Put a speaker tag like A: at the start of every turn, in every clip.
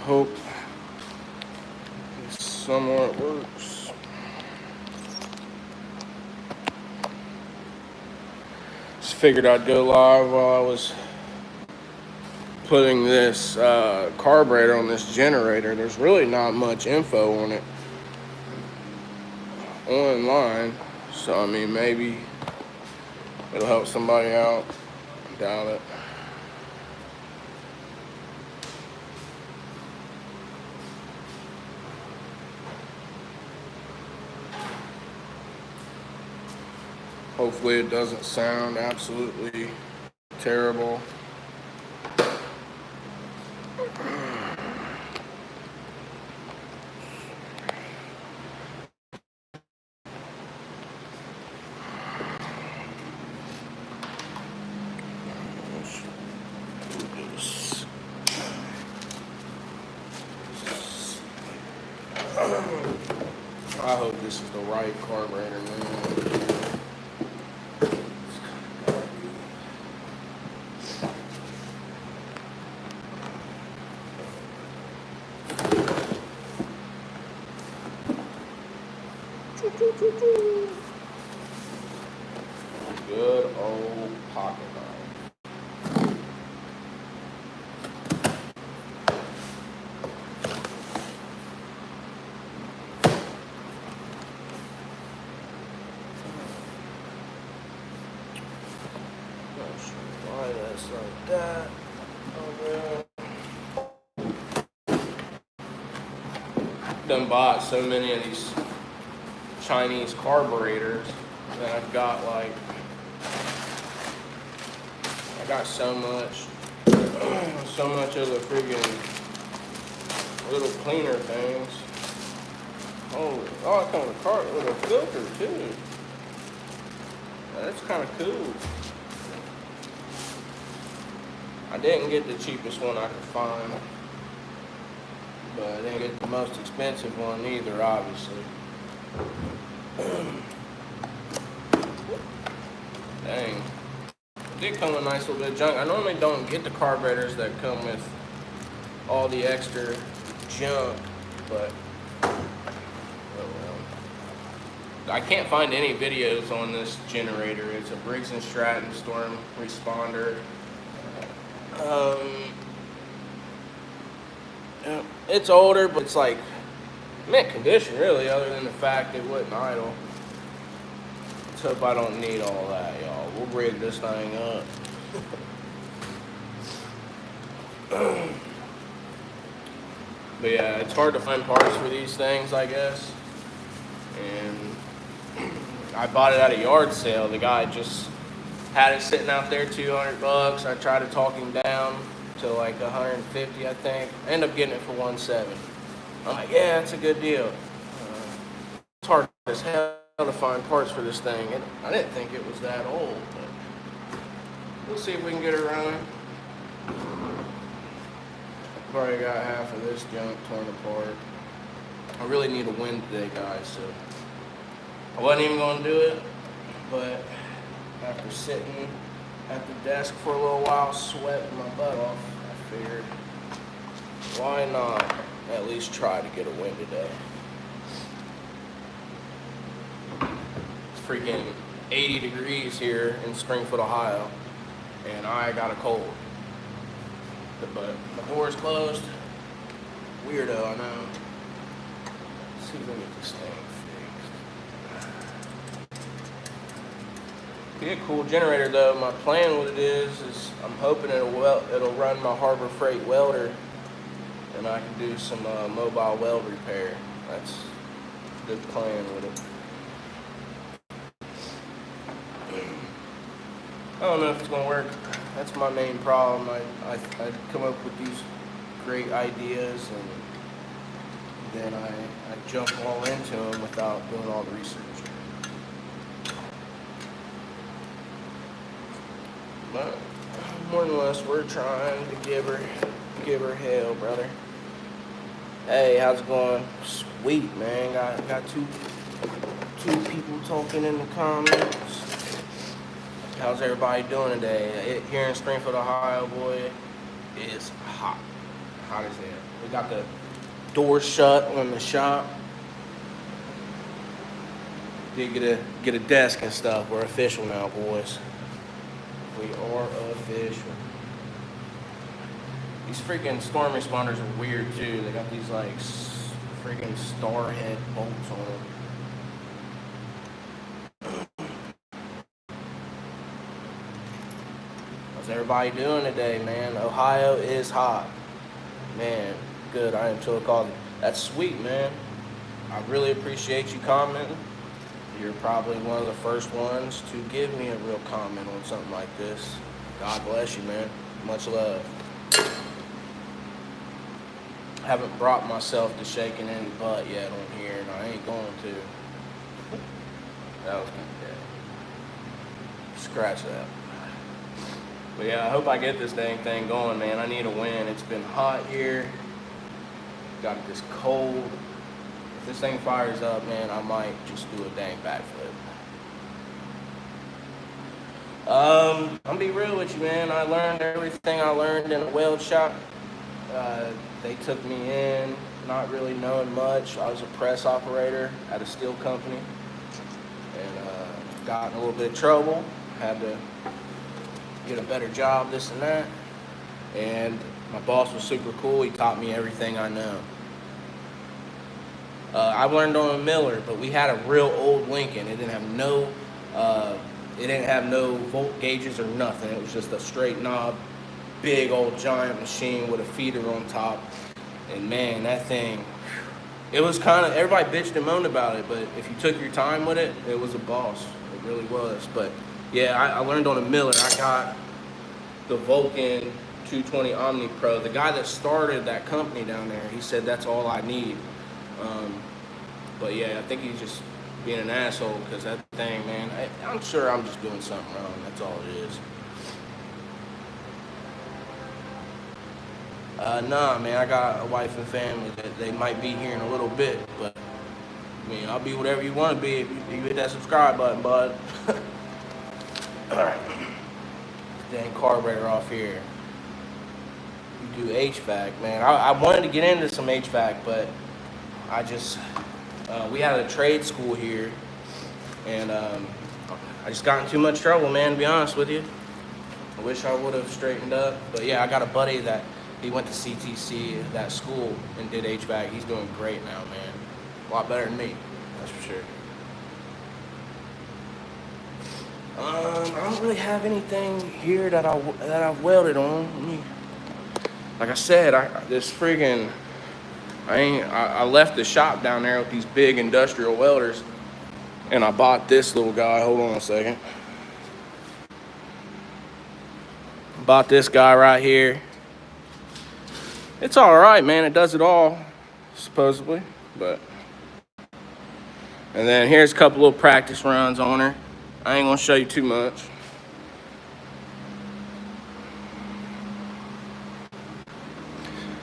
A: hope this somewhat works. Just figured I'd go live while I was putting this carburetor on this generator. There's really not much info on it online, so I mean, maybe it'll help somebody out. I doubt it. Hopefully it doesn't sound absolutely terrible. I hope this is the right carburetor, man. Good old pocket knife. Not sure why that's like that. Done bought so many of these Chinese carburetors that I've got like, I got so much of the freaking little cleaner things. Oh, it comes with a cart with a filter too. That's kind of cool. I didn't get the cheapest one I could find, but I didn't get the most expensive one either, obviously. Dang. It did come with a nice little bit of junk. I normally don't get the carburetors that come with all the extra junk, but oh well. I can't find any videos on this generator. It's a Briggs & Stratton storm responder. It's older, but it's like mint condition, really, other than the fact it wasn't idle. Let's hope I don't need all that, y'all. We'll rig this thing up. But yeah, it's hard to find parts for these things, I guess. And I bought it at a yard sale. The guy just had it sitting out there, $200. I tried to talk him down to like 150, I think. I ended up getting it for 170. I'm like, yeah, it's a good deal. It's hard as hell to find parts for this thing. I didn't think it was that old, but we'll see if we can get it running. Probably got half of this junk torn apart. I really need a win today, guys, so I wasn't even going to do it, but after sitting at the desk for a little while, sweating my butt off, I figured, why not at least try to get a win today? It's freaking 80 degrees here in Springfield, Ohio, and I got a cold. But my door's closed. Weirdo, I know. Let's see if we can get this thing fixed. Be a cool generator though. My plan, what it is I'm hoping it'll run my Harbor Freight welder, and I can do some mobile weld repair. That's a good plan with it. I don't know if it's gonna work. That's my main problem. I come up with these great ideas, and then I jump all into them without doing all the research. But more than less, we're trying to give her hell, brother. Hey, how's it going? Sweet, man. Got two people talking in the comments. How's everybody doing today? Here in Springfield, Ohio, boy, it's hot. hot as hell. We got the doors shut on the shop. Did get a desk and stuff. We're official now, boys. We are official. These freaking storm responders are weird too. They got these like freaking star head bolts on them. How's everybody doing today, man? Ohio is hot. Man, good. I am Chilla Coffee. That's sweet, man. I really appreciate you commenting. You're probably one of the first ones to give me a real comment on something like this. God bless you, man. Much love. Haven't brought myself to shaking any butt yet on here, and I ain't going to. That was kind of dead. Scratch that. But yeah, I hope I get this dang thing going, man. I need a win. It's been hot here. Got this cold. If this thing fires up, man, I might just do a dang backflip. I'm gonna be real with you, man. I learned everything I learned in a weld shop. They took me in, not really knowing much. I was a press operator at a steel company, and got in a little bit of trouble. Had to get a better job, this and that. And my boss was super cool. He taught me everything I know. I learned on a Miller, but we had a real old Lincoln. It didn't have no volt gauges or nothing. It was just a straight knob, big old giant machine with a feeder on top. And man, that thing, it was kind of, everybody bitched and moaned about it, but if you took your time with it, it was a boss. It really was. But yeah, I learned on a Miller. I got the Vulcan 220 Omni Pro. The guy that started that company down there, he said that's all I need. But yeah, I think he's just being an asshole because that thing, man, I'm sure I'm just doing something wrong. That's all it is. Nah, man, I got a wife and family that they might be here in a little bit, but I mean, I'll be whatever you want to be if you hit that subscribe button, bud. Alright. Dang carburetor off here. You do HVAC, man. I wanted to get into some HVAC, but I just, we had a trade school here, and I just got in too much trouble, man, to be honest with you. I wish I would have straightened up, but yeah, I got a buddy that he went to CTC, that school, and did HVAC. He's doing great now, man. A lot better than me, that's for sure. I don't really have anything here that I've welded on. Like I said, I left the shop down there with these big industrial welders, and I bought this little guy. Hold on a second. Bought this guy right here. It's all right, man. It does it all, supposedly, but. And then here's a couple little practice runs on her. I ain't gonna show you too much.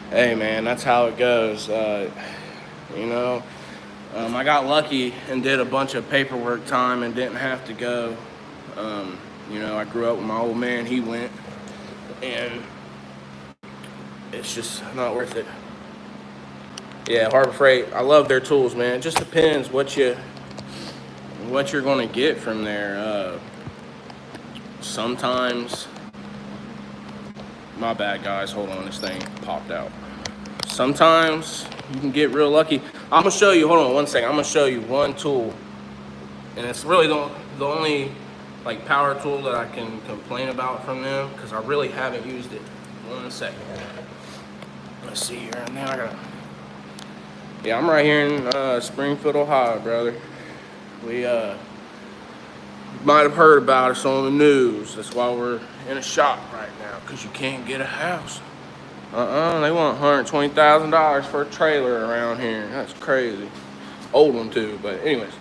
A: Hey man, that's how it goes. You know, I got lucky and did a bunch of paperwork time and didn't have to go. You know, I grew up with my old man, he went, and it's just not worth it. Yeah, Harbor Freight, I love their tools, man. It just depends what you're gonna get from there. Sometimes, my bad guys, hold on, this thing popped out. Sometimes you can get real lucky. I'm gonna show you, hold on one second, I'm gonna show you one tool, and it's really the only like power tool that I can complain about from them, because I really haven't used it. 1 second. Let's see here, and then I gotta, yeah, I'm right here in Springfield, Ohio, brother. We might have heard about us on the news. That's why we're in a shop right now, because you can't get a house. They want $120,000 for a trailer around here. That's crazy. Old one too, but anyways.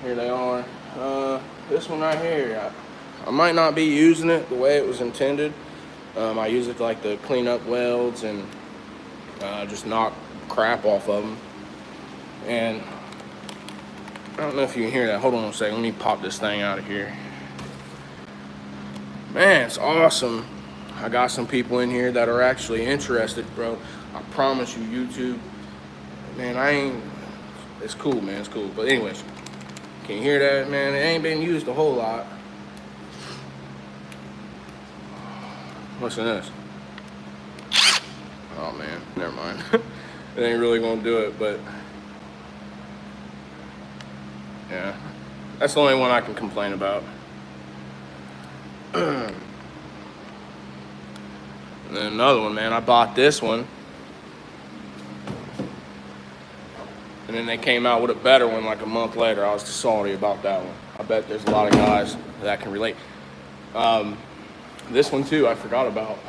A: Here they are. This one right here, I might not be using it the way it was intended. I use it to like to clean up welds and just knock crap off of them. And I don't know if you can hear that. Hold on a second. Let me pop this thing out of here. Man, it's awesome I got some people in here that are actually interested, bro. I promise you, YouTube. Man, it's cool, man, it's cool. But anyways, can you hear that, man? It ain't been used a whole lot. What's in this? Oh, man, never mind. It ain't really gonna do it, but yeah, that's the only one I can complain about. And then another one, man, I bought this one. And then they came out with a better one like a month later. I was salty about that one. I bet there's a lot of guys that can relate. This one too, I forgot about.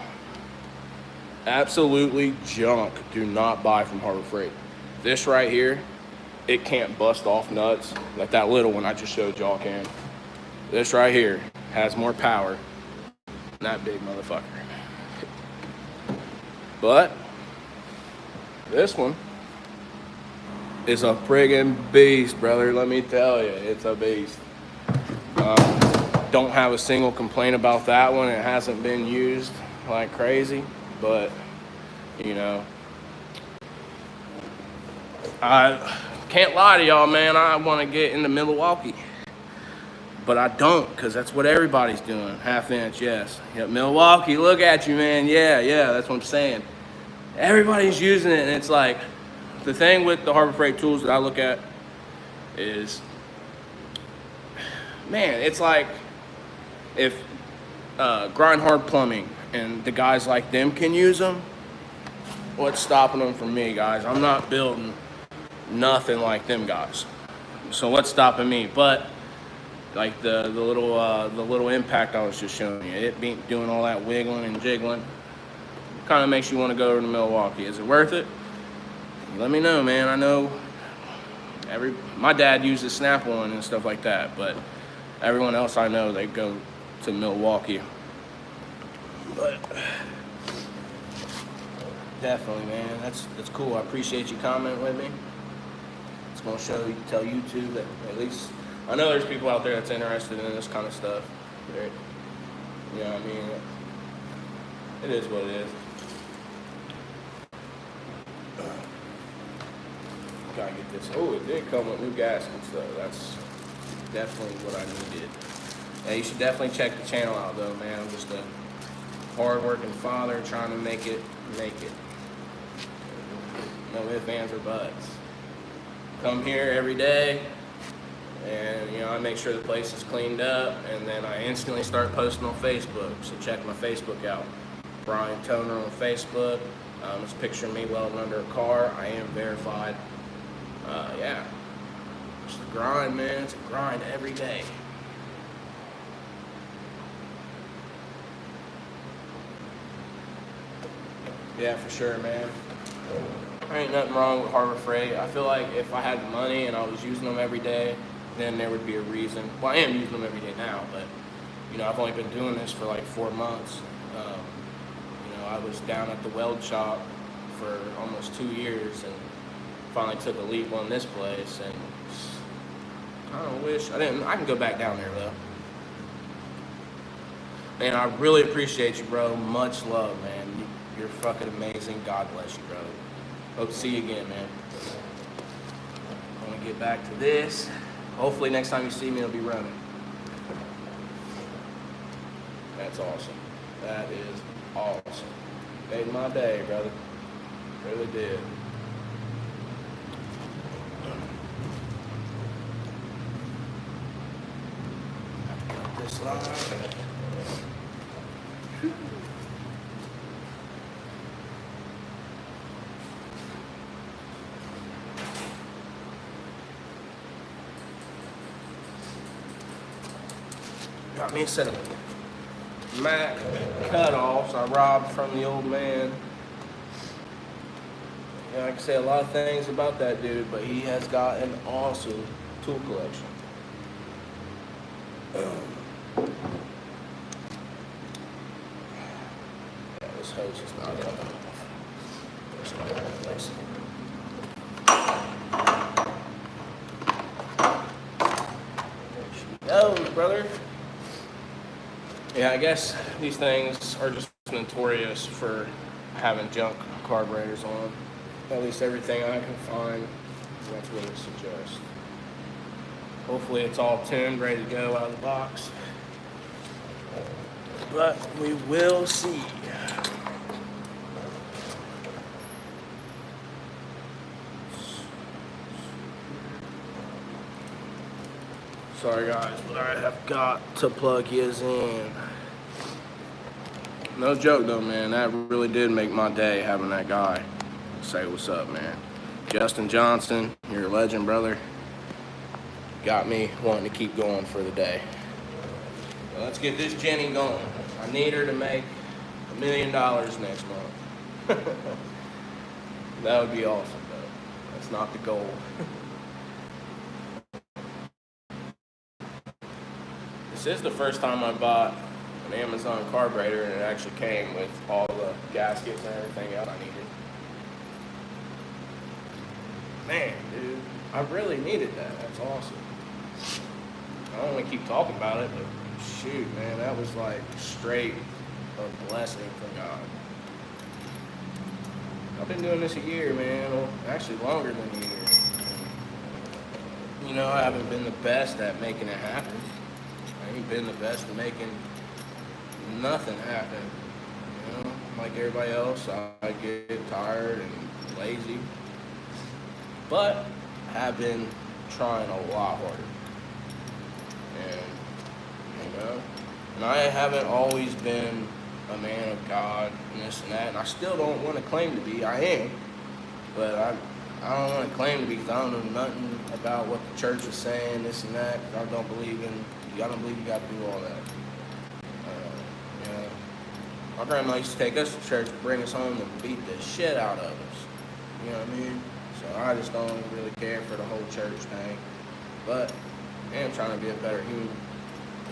A: Absolutely junk. Do not buy from Harbor Freight. This right here, it can't bust off nuts like that little one I just showed y'all can. This right here has more power than that big motherfucker. But this one is a friggin' beast, brother. Let me tell you, it's a beast. Don't have a single complaint about that one. It hasn't been used like crazy, but you know, I can't lie to y'all, man. I want to get into Milwaukee, but I don't, because that's what everybody's doing. Half inch, yes. Yep, Milwaukee, look at you, man. Yeah, that's what I'm saying. Everybody's using it, and it's like, the thing with the Harbor Freight tools that I look at is, man, it's like if Grind Hard Plumbing and the guys like them can use them, what's stopping them from me, guys? I'm not building nothing like them guys. So what's stopping me? But like the little impact I was just showing you, it being doing all that wiggling and jiggling, kind of makes you want to go to Milwaukee. Is it worth it? Let me know, man. I know my dad uses Snap-on and stuff like that, but everyone else I know, they go to Milwaukee. But definitely, man, that's cool. I appreciate you commenting with me. It's gonna tell YouTube that at least I know there's people out there that's interested in this kind of stuff. Right? You know what I mean? It is what it is. Gotta get this. Oh, it did come with new gaskets though. That's definitely what I needed. Yeah, you should definitely check the channel out though, man. I'm just a hard-working father trying to make it. No ifs, ands, or buts. Come here every day, and you know I make sure the place is cleaned up, and then I instantly start posting on Facebook. So check my Facebook out, Brian Toner on Facebook. It's a picture of me welding under a car. I am verified. Yeah, it's a grind, man. It's a grind every day. Yeah, for sure, man. There ain't nothing wrong with Harbor Freight. I feel like if I had the money and I was using them every day, then there would be a reason. Well, I am using them every day now, but you know, I've only been doing this for like 4 months. You know, I was down at the weld shop for almost 2 years and finally took a leap on this place, and I don't wish I didn't. I can go back down there though. Man, I really appreciate you, bro. Much love, man. You're fucking amazing. God bless you, bro. Hope to see you again, man. I'm gonna get back to this. Hopefully next time you see me, it'll be running. That's awesome. That is awesome. Made my day, brother. Really did. Cut this line. Got me a set of Mac cut-offs I robbed from the old man. Yeah, I can say a lot of things about that dude, but he has got an awesome tool collection. Yeah, this hose is not coming off. There's no other place. There she goes, brother. Yeah, I guess these things are just notorious for having junk carburetors on. At least everything I can find, that's what it suggests. Hopefully it's all tuned, ready to go out of the box. But we will see. Sorry guys, but I have got to plug his in. No joke though, man. That really did make my day having that guy say what's up, man. Justin Johnson, you're a legend, brother. Got me wanting to keep going for the day. Well, let's get this Jenny going. I need her to make $1 million next month. That would be awesome, though. That's not the goal. This is the first time I bought an Amazon carburetor, and it actually came with all the gaskets and everything else I needed. Man, dude, I really needed that. That's awesome. I don't want to keep talking about it, but shoot, man, that was like straight a blessing from God. I've been doing this a year, man. Well, actually longer than a year. You know, I haven't been the best at making it happen. I ain't been the best at making nothing happen. You know, like everybody else, I get tired and lazy. But I have been trying a lot harder. And, you know, and I haven't always been a man of God and this and that, and I still don't want to claim to be. I am, but I don't want to claim to be because I don't know nothing about what the church is saying, this and that. I don't believe you got to do all that. You know, my grandma used to take us to church and bring us home and beat the shit out of us. You know what I mean? So I just don't really care for the whole church thing. But I am trying to be a better human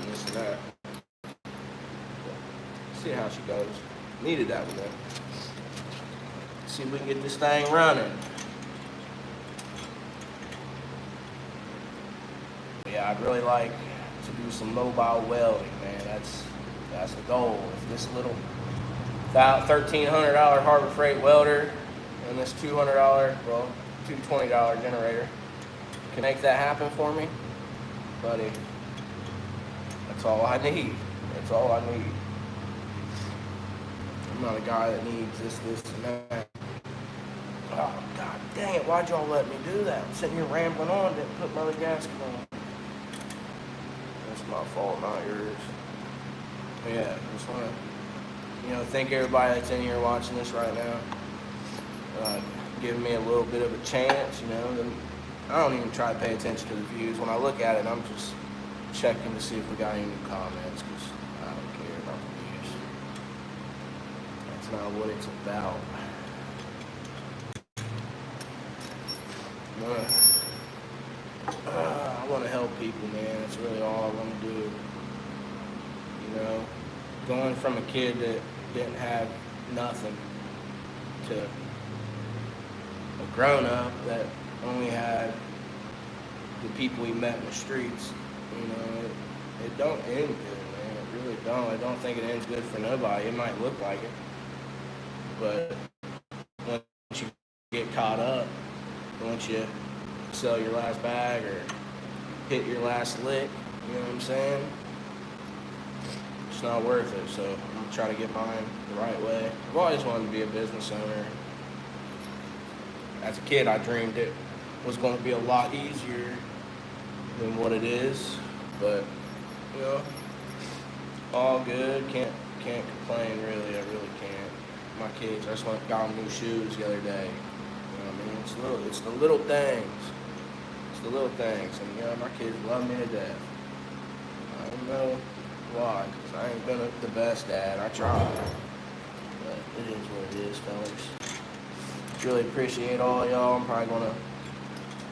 A: and this and that. See how she goes. Needed that one. See if we can get this thing running. Yeah, I'd really like to do some mobile welding, man. That's the goal. If this little $1,300 Harbor Freight welder and this $220 generator can make that happen for me, buddy, that's all I need. That's all I need. I'm not a guy that needs this, and that. Oh, God dang it, why'd y'all let me do that? I'm sitting here rambling on, didn't put my other gasket on. That's my fault, not yours. But yeah, just want to, thank everybody that's in here watching this right now. Giving me a little bit of a chance, I don't even try to pay attention to the views. When I look at it, I'm just checking to see if we got any new comments, because I don't care about the views. That's not what it's about. I want to help people, man. That's really all I want to do. Going from a kid that didn't have nothing to a grown-up that only had the people he met in the streets, it don't end good, man. It really don't. I don't think it ends good for nobody. It might look like it, but once you get caught up, once you sell your last bag or hit your last lick, you know what I'm saying? It's not worth it, so I'm going to try to get mine the right way. I've always wanted to be a business owner. As a kid, I dreamed it was going to be a lot easier than what it is, but, all good. Can't complain, really. I really can't. My kids, I just got them new shoes the other day. You know what I mean? It's the little things. It's the little things. And, my kids love me to death. I don't know why, because I ain't been the best dad. I tried. But it is what it is, fellas. Really appreciate all y'all. I'm probably going to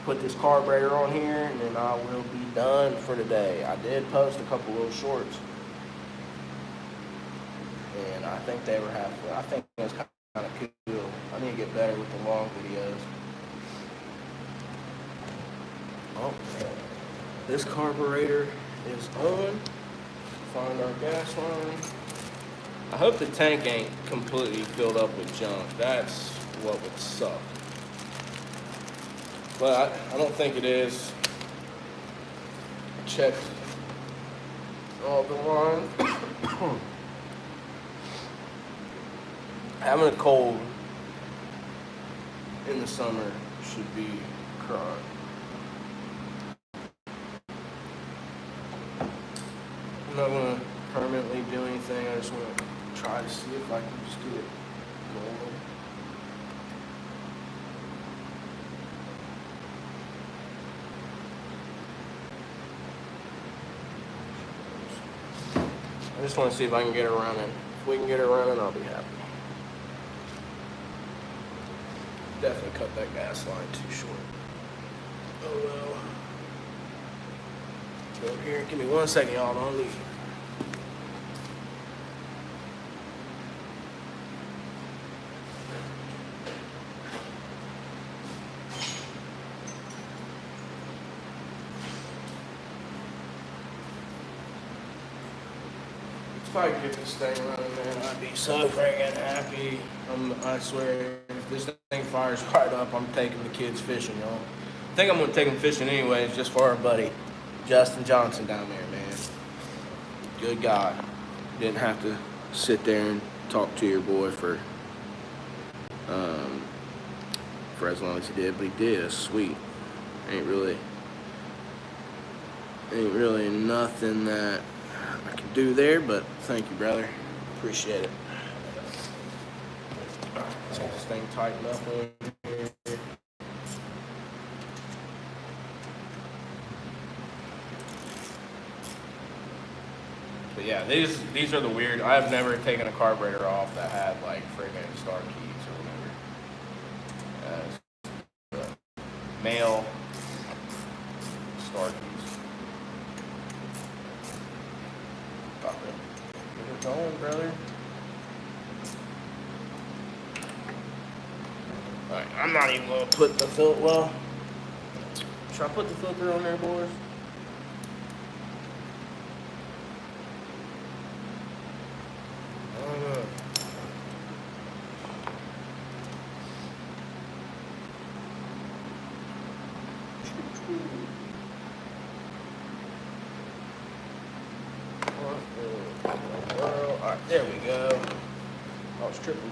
A: put this carburetor on here, and then I will be done for today. I did post a couple little shorts, and I think they were halfway. I think it was kind of cool. I need to get better with the long videos. Oh, this carburetor is on. Find our gas line. I hope the tank ain't completely filled up with junk. That's what would suck. But I don't think it is. Check all the lines. Having a cold in the summer should be crying. I'm not gonna permanently do anything. I just want to try to see if I can just get it going. I just want to see if I can get it running. If we can get it running, I'll be happy. Definitely cut that gas line too short. Oh well. Go over here. Give me 1 second, y'all. Don't leave. If I could get this thing running, man, I'd be so freaking happy. I swear, if this thing fires right up, I'm taking the kids fishing, y'all. I think I'm gonna take them fishing anyways, just for our buddy Justin Johnson down there, man. Good guy. Didn't have to sit there and talk to your boy for as long as he did, but he did. That's sweet. Ain't really nothing that I can do there, but thank you, brother. Appreciate it. Let's get this thing tightened up over here. But yeah, these are the weird. I've never taken a carburetor off that had like friggin' star keys or whatever. Male star keys. Stop it. Get it going, brother. Alright, I'm not even gonna put the filter. Well, should I put the filter on there, boys? I don't know. Alright, there we go. I was tripping.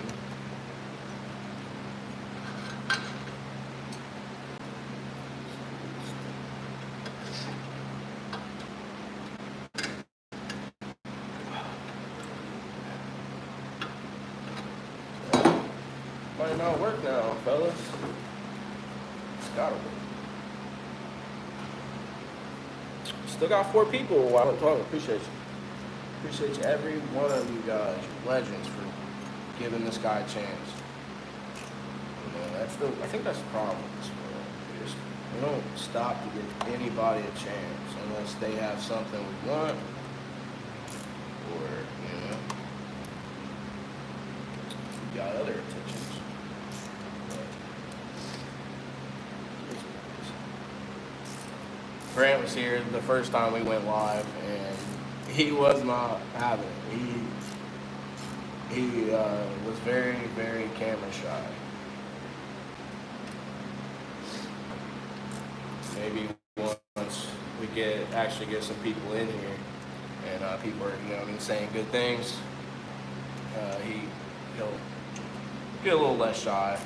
A: Might not work now, fellas. It's gotta work. Still got 4 people while I'm talking. Appreciate you. Appreciate you, every one of you guys. You're legends for giving this guy a chance. You know, I think that's the problem with this world. We don't stop to give anybody a chance unless they have something we want, or we got other intentions. Grant was here the first time we went live, and he was not having it. He was very, very camera shy. Maybe once we actually get some people in here, and people are saying good things, he'll get a little less shy.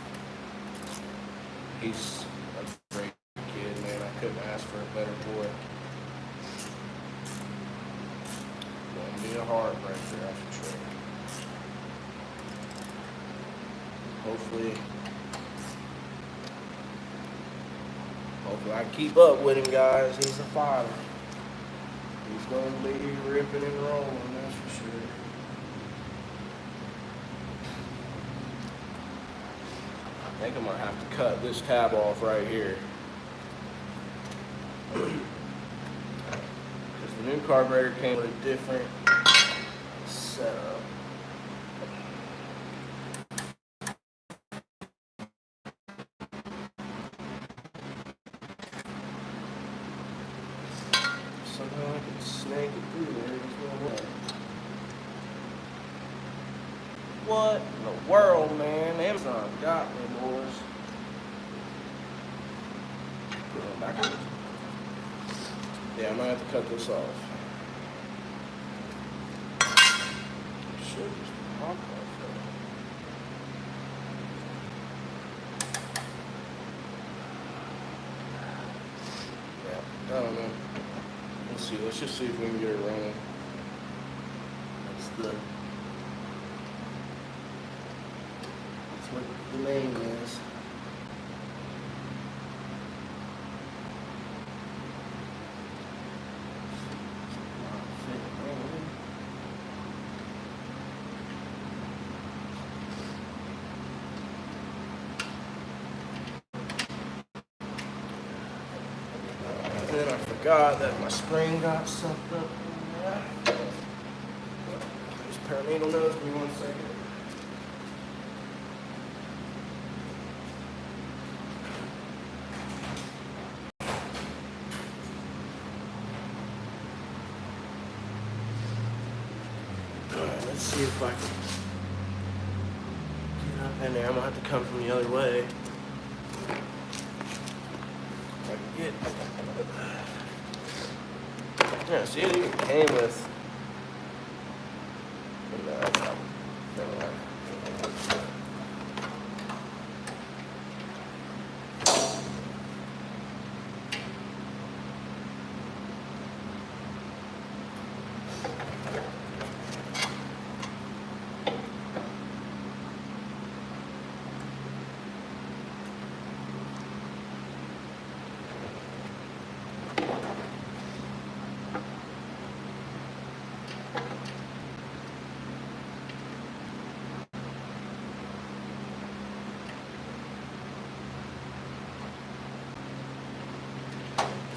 A: He's a great kid, man. I couldn't ask for a better boy. Gonna be a heartbreaker, that's for sure. Hopefully I can keep up with him, guys. He's a fighter. He's gonna be ripping and rolling, that's for sure. I think I'm gonna have to cut this tab off right here. Because the new carburetor came with a different setup. Somehow I can snake it through there. There's no way. What in the world, man? Amazon got me, boys. Put it backwards. Yeah, I might have to cut this off. Should just pop off there. Yeah, I don't know. Let's see. Let's just see if we can get it running. That's what the name is. And then I forgot that my spring got sucked up in there. This perinatal nose, give me 1 second. Alright, let's see if I can get up in there. I'm gonna have to come from the other way. If I can get. Yeah, see, it even came with. No, that's not. Never mind.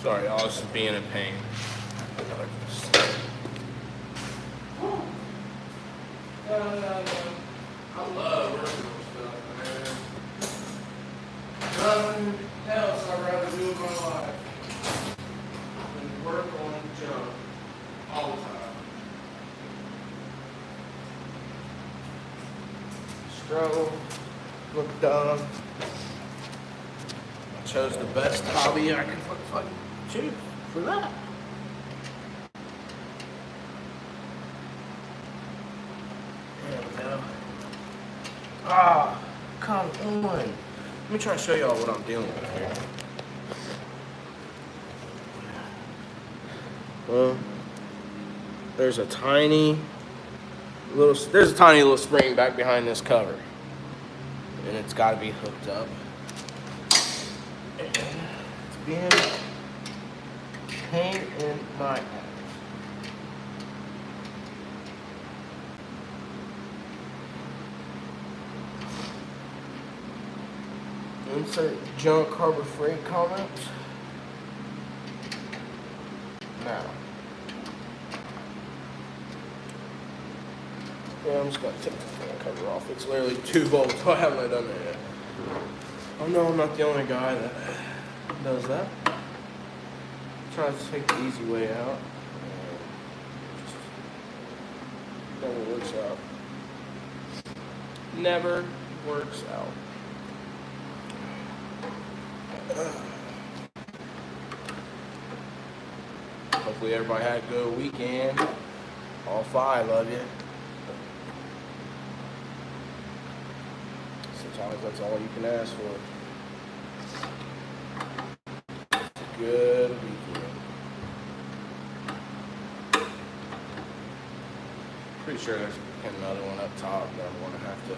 A: Sorry, y'all, this is being a pain. I love working on stuff, man. Nothing else I'd rather do in my life than work on junk all the time. Struggle, look dumb. I chose the best hobby I could fucking choose for that. There we go. Ah, come on. Let me try to show y'all what I'm dealing with here. Well, there's a tiny little spring back behind this cover, and it's got to be hooked up. It's being pain in my ass. Insert junk Harbor Freight comments. Now. Yeah, I'm just gonna take the cover off. It's literally 2 bolts. I haven't done that yet. Oh no, I'm not the only guy that does that. Try to take the easy way out. Never works out. Never works out. Hopefully everybody had a good weekend. All 5 of you. Sometimes that's all you can ask for. Good weekend. Pretty sure there's another one up top that I'm going to have to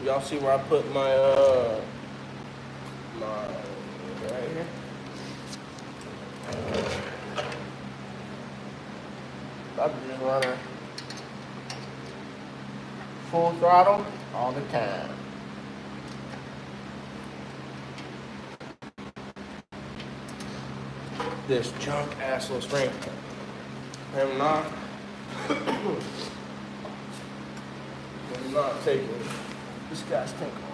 A: y'all see where I put my right here? I'm just running full throttle all the time. This junk ass little spring. I'm not taking this guy's tank off.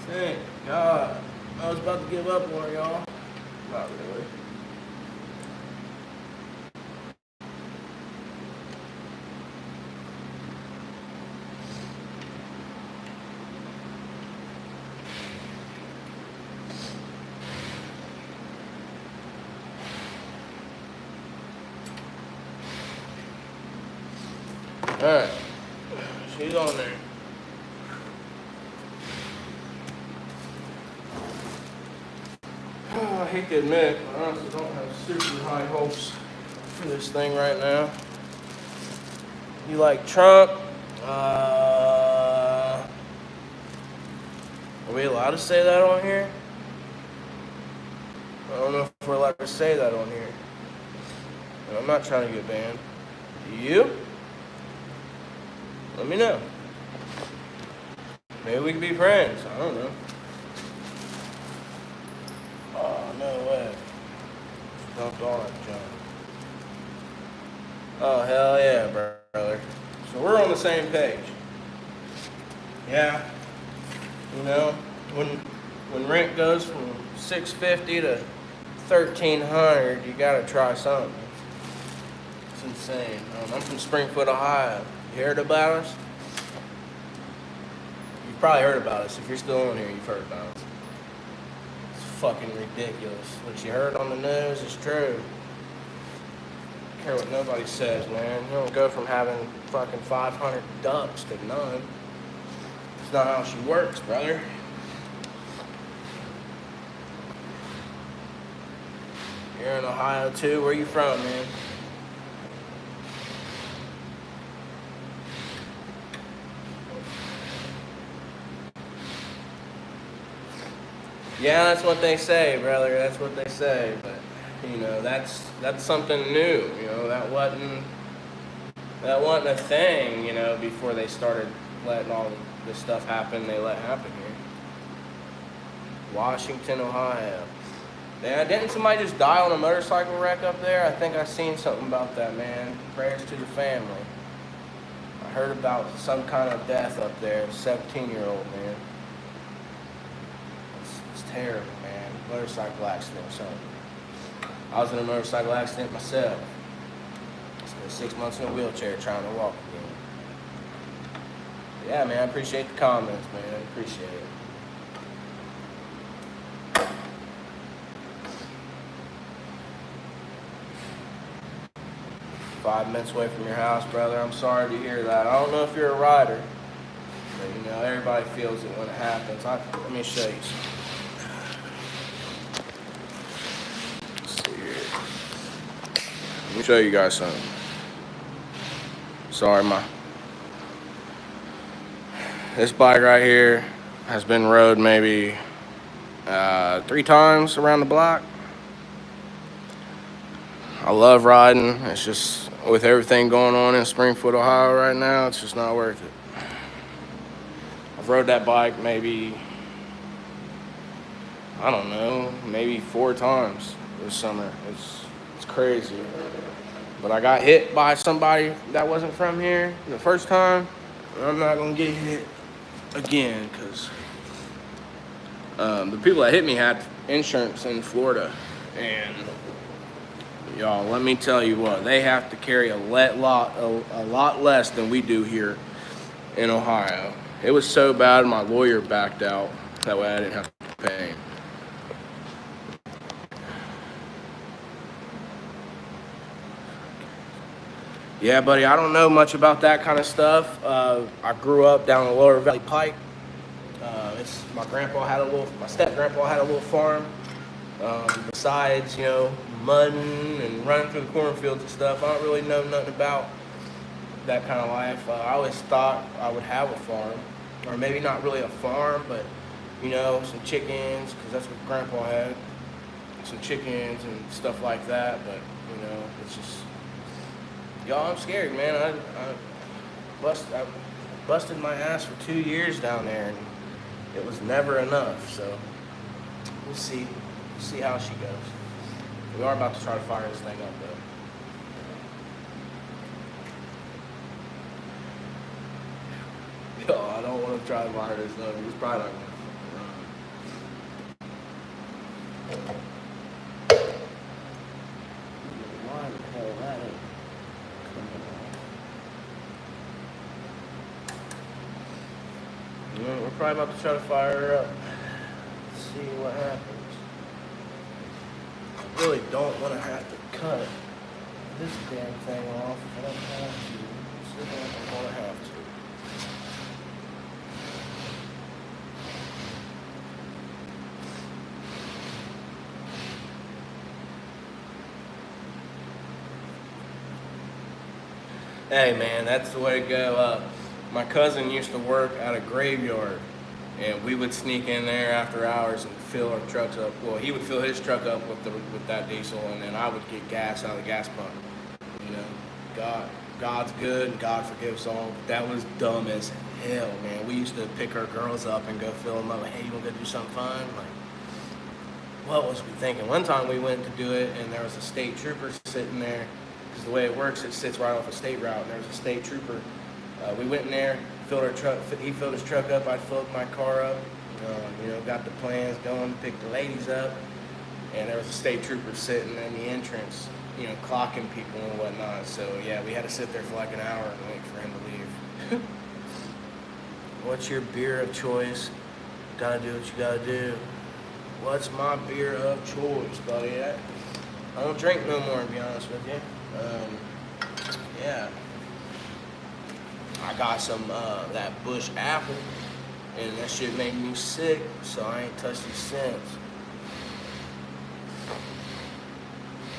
A: Thank God. I was about to give up on y'all. Not really. Alright. She's on there. I hate to admit, I honestly don't have super high hopes for this thing right now. You like Trump? Are we allowed to say that on here? I don't know if we're allowed to say that on here. And I'm not trying to get banned. Do you? Let me know. Maybe we can be friends. I don't know. Oh, no way. Dumped all that junk. Oh, hell yeah, brother. So we're on the same page. Yeah. You know, when rent goes from $650 to $1,300, you gotta try something. It's insane. I'm from Springfield, Ohio. You heard about us? You've probably heard about us. If you're still on here, you've heard about us. It's fucking ridiculous. What you heard on the news is true. I don't care what nobody says, man. You don't go from having fucking 500 ducks to none. It's not how she works, brother. You're in Ohio too. Where you from, man? Yeah, that's what they say, brother. That's what they say. But you know, that's something new. You know, that wasn't a thing. You know, before they started letting all this stuff happen, they let happen here. Washington, Ohio. Yeah, didn't somebody just die on a motorcycle wreck up there? I think I seen something about that, man. Prayers to the family. I heard about some kind of death up there. 17-year-old, man. It's terrible, man. Motorcycle accident or something. I was in a motorcycle accident myself. Spent 6 months in a wheelchair trying to walk again. Yeah, man, I appreciate the comments, man. I appreciate it. 5 minutes away from your house, brother. I'm sorry to hear that. I don't know if you're a rider, but you know, everybody feels it when it happens. Let me show you something. Let's see here. Let me show you guys something. Sorry, this bike right here has been rode maybe 3 times around the block. I love riding. It's just, with everything going on in Springfield, Ohio right now, it's just not worth it. I've rode that bike maybe, I don't know, maybe 4 times this summer. It's crazy. But I got hit by somebody that wasn't from here the first time. And I'm not gonna get hit again, because the people that hit me had insurance in Florida, and y'all, let me tell you what, they have to carry a lot less than we do here in Ohio. It was so bad, my lawyer backed out That way I didn't have to pay. Yeah, buddy, I don't know much about that kind of stuff. I grew up down the Lower Valley Pike. My step grandpa had a little farm. Besides, mudding and running through the cornfields and stuff, I don't really know nothing about that kind of life. I always thought I would have a farm, or maybe not really a farm, but some chickens, because that's what grandpa had, some chickens and stuff like that. But it's just, y'all, I'm scared, man. I busted my ass for 2 years down there, and it was never enough. So we'll see how she goes. We are about to try to fire this thing up, though. Yo, I don't want to try to fire this up. It's probably not going to run. Why the hell that ain't coming on? We're probably about to try to fire her up. Let's see what happens. I really don't want to have to cut this damn thing off if I don't have to. I don't want to have to. Hey man, that's the way to go. My cousin used to work at a graveyard, and we would sneak in there after hours and fill our trucks up. Well, he would fill his truck up with that diesel, and then I would get gas out of the gas pump. God's good, God forgives all. But that was dumb as hell, man. We used to pick our girls up and go fill them up. Hey, you want to go do something fun? Like, what was we thinking? One time we went to do it, and there was a state trooper sitting there. Because the way it works, it sits right off a state route, and there was a state trooper. We went in there, filled our truck. He filled his truck up. I filled my car up. Got the plans going, picked the ladies up, and there was a state trooper sitting in the entrance, clocking people and whatnot. So yeah, we had to sit there for like an hour and wait for him to leave. What's your beer of choice? Gotta do what you gotta do. What's my beer of choice, buddy? I don't drink no more, to be honest with you. Yeah. I got some that Bush apple, and that shit made me sick, so I ain't touched it since.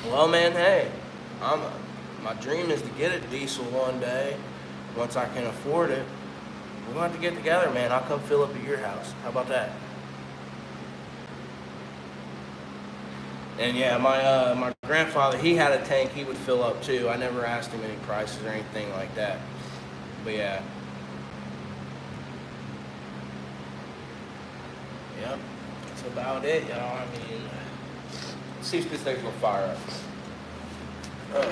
A: Well, man, hey, my dream is to get a diesel one day, once I can afford it. We're gonna have to get together, man. I'll come fill up at your house. How about that? And yeah, my grandfather, he had a tank he would fill up too. I never asked him any prices or anything like that. But yeah. Yep, that's about it, y'all. I mean, let's see if this thing's gonna fire up.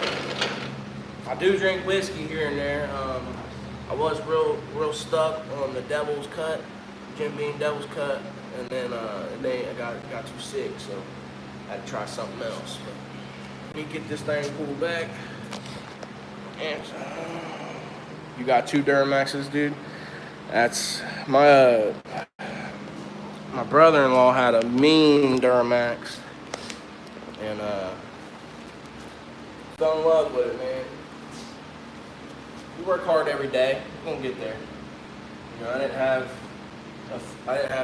A: I do drink whiskey here and there. I was real stuck on the Devil's Cut, Jim Beam Devil's Cut, and then I got too sick, so I had to try something else. But let me get this thing pulled back. And you got 2 Duramaxes, dude. That's my brother-in-law had a mean Duramax, and fell in love with it, man. You work hard every day, you're gonna get there. I didn't have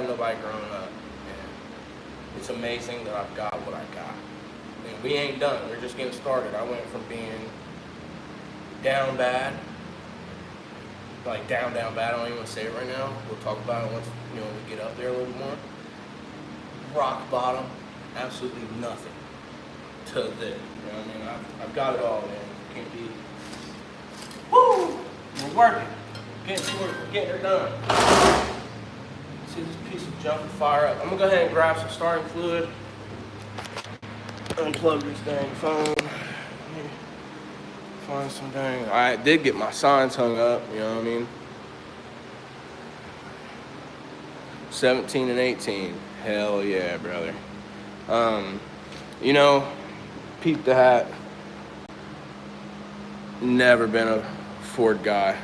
A: nobody growing up, and it's amazing that I've got what I got. And we ain't done. We're just getting started. I went from being down bad, like down bad. I don't even want to say it right now. We'll talk about it once we get up there a little more. Rock bottom, absolutely nothing to this. I've got it all, man. Can't be. Woo! We're working. Getting to it. We're getting her done. See this piece of junk and fire up. I'm gonna go ahead and grab some starting fluid. Unplug this dang phone. Find some dang. I did get my signs hung up. You know what I mean? 17 and 18. Hell yeah, brother. Peep the hat. Never been a Ford guy.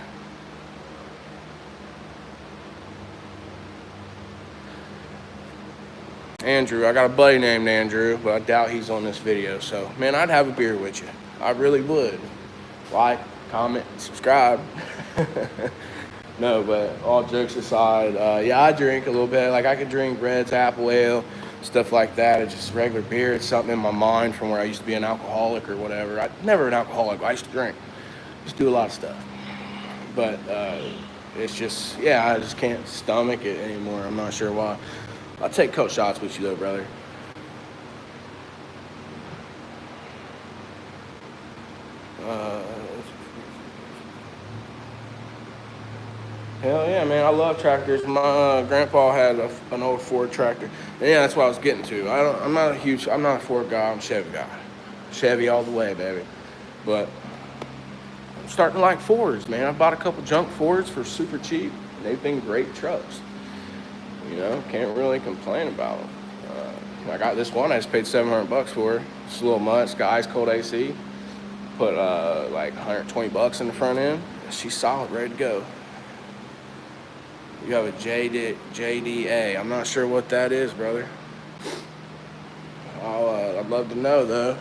A: Andrew. I got a buddy named Andrew, but I doubt he's on this video. So, man, I'd have a beer with you. I really would. Like, comment, subscribe. No, but all jokes aside, yeah, I drink a little bit. Like, I could drink Reds, apple ale, stuff like that. It's just regular beer. It's something in my mind from where I used to be an alcoholic or whatever. I never an alcoholic, but I used to drink. Just do a lot of stuff. But it's just, yeah, I just can't stomach it anymore. I'm not sure why. I'll take a couple shots with you though, brother. Hell yeah, man, I love tractors. My grandpa had an old Ford tractor. And yeah, that's what I was getting to. I'm not a Ford guy, I'm a Chevy guy. Chevy all the way, baby. But I'm starting to like Fords, man. I bought a couple junk Fords for super cheap, and they've been great trucks. You know, can't really complain about them. I got this one I just paid $700 for. It's a little much. It's got ice cold AC. Put like $120 in the front end. She's solid, ready to go. You have a JDA. I'm not sure what that is, brother. I'd love to know though.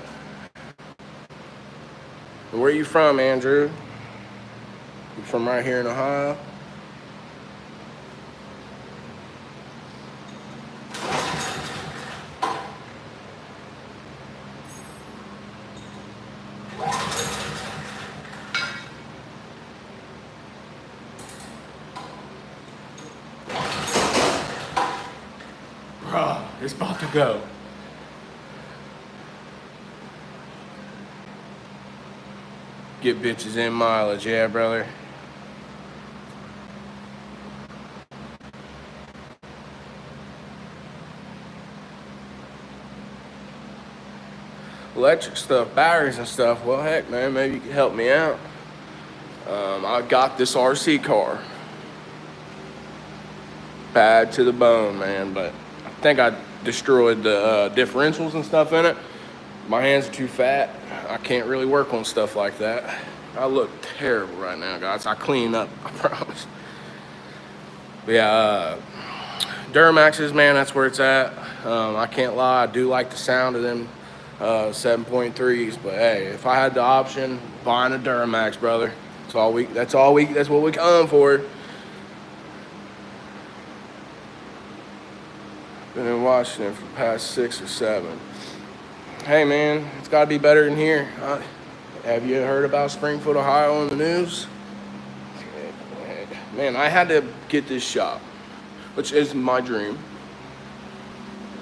A: Where are you from, Andrew? You from right here in Ohio? Bro, it's about to go. Get bitches in mileage, yeah, brother. Electric stuff, batteries and stuff, well, heck, man, maybe you could help me out. I got this RC car. Bad to the bone, man, but I think I destroyed the differentials and stuff in it. My hands are too fat. I can't really work on stuff like that. I look terrible right now, guys. I clean up, I promise. But yeah, Duramaxes, man, that's where it's at. I can't lie, I do like the sound of them 7.3s, but hey, if I had the option, buying a Duramax, brother. That's what we come for. Been in Washington for the past 6 or 7. Hey man, it's gotta be better than here. Have you heard about Springfield, Ohio on the news? Man, I had to get this shop, which is my dream.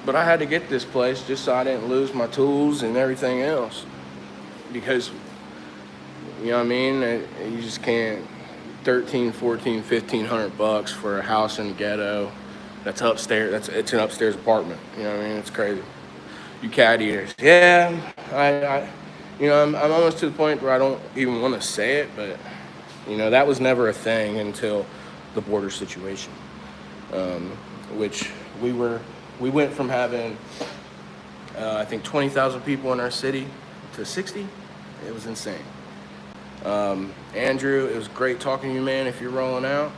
A: But I had to get this place just so I didn't lose my tools and everything else. Because, you know what I mean? You just can't, 13, 14, 1,500 bucks for a house in the ghetto. That's upstairs, it's an upstairs apartment. You know what I mean? It's crazy. You cat eaters. Yeah, I'm almost to the point where I don't even want to say it, but, you know, that was never a thing until the border situation, which we went from having, I think 20,000 people in our city to 60. It was insane. Andrew, it was great talking to you, man. If you're rolling out,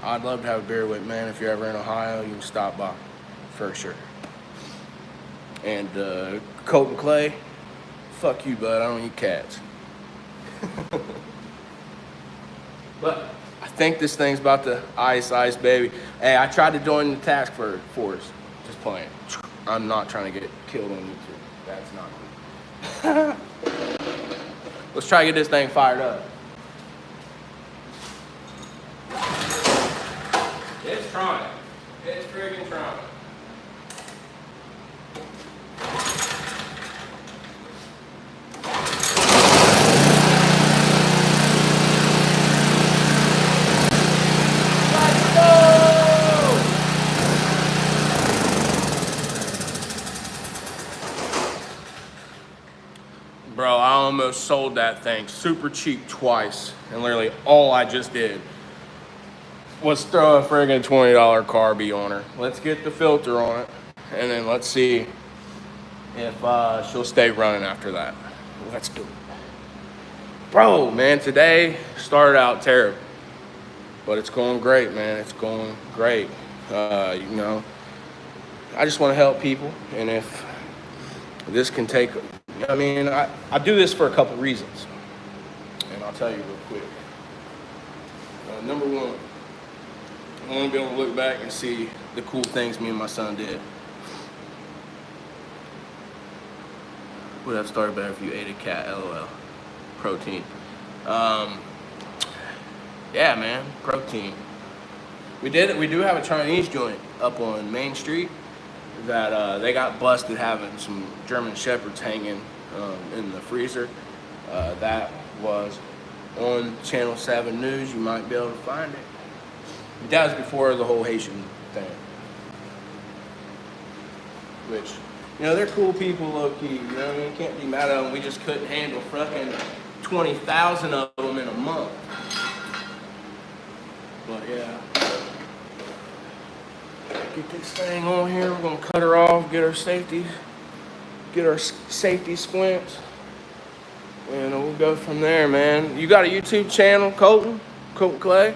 A: I'd love to have a beer with, man. If you're ever in Ohio, you can stop by for sure. And Colton Clay, fuck you, bud. I don't eat cats. But I think this thing's about to ice, baby. Hey, I tried to join the task force. Just playing. I'm not trying to get killed on YouTube. That's not cool. Let's try to get this thing fired up. It's trying. It's friggin' trying. Bro, I almost sold that thing super cheap twice, and literally all I just did was throw a friggin' $20 carby on her. Let's get the filter on it, and then let's see if she'll stay running after that. Let's do it. Bro, man, today started out terrible, but it's going great, man. It's going great. You know, I just want to help people, and if this can take, I mean, I do this for a couple reasons, and I'll tell you real quick. Number one, I want to be able to look back and see the cool things me and my son did. Would have started better if you ate a cat, LOL. Protein. Yeah, man, protein. We do have a Chinese joint up on Main Street that they got busted having some German Shepherds hanging in the freezer. That was on Channel 7 News. You might be able to find it. But that was before the whole Haitian thing. Which, you know, they're cool people, low-key. You know what I mean? Can't be mad at them. We just couldn't handle fucking 20,000 of them in a month. But yeah. Get this thing on here. We're gonna cut her off, get our safety squints, and we'll go from there, man. You got a YouTube channel, Colton Clay?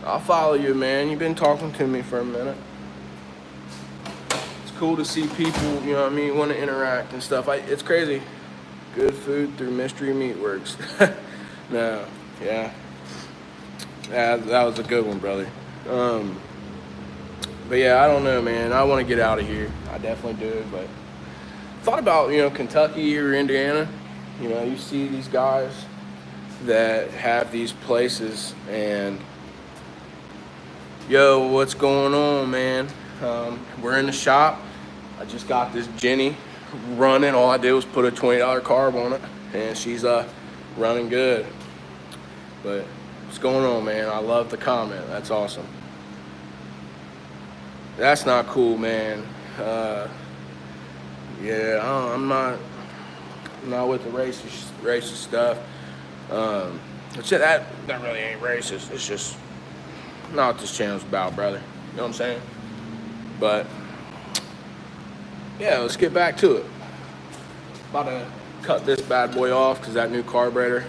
A: I'll follow you, man. You've been talking to me for a minute. It's cool to see people, you know what I mean, want to interact and stuff. It's crazy. Good food through Mystery Meatworks. No, yeah, that was a good one, brother. But yeah, I don't know, man. I want to get out of here. I definitely do. But thought about, you know, Kentucky or Indiana. You know, you see these guys that have these places, and yo, what's going on, man? We're in the shop. I just got this Jenny running. All I did was put a $20 carb on it, and she's running good. But what's going on, man? I love the comment. That's awesome. That's not cool, man. Yeah, I'm not with the racist stuff. That really ain't racist. It's just not what this channel's about, brother. You know what I'm saying? But yeah, let's get back to it. About to cut this bad boy off because that new carburetor,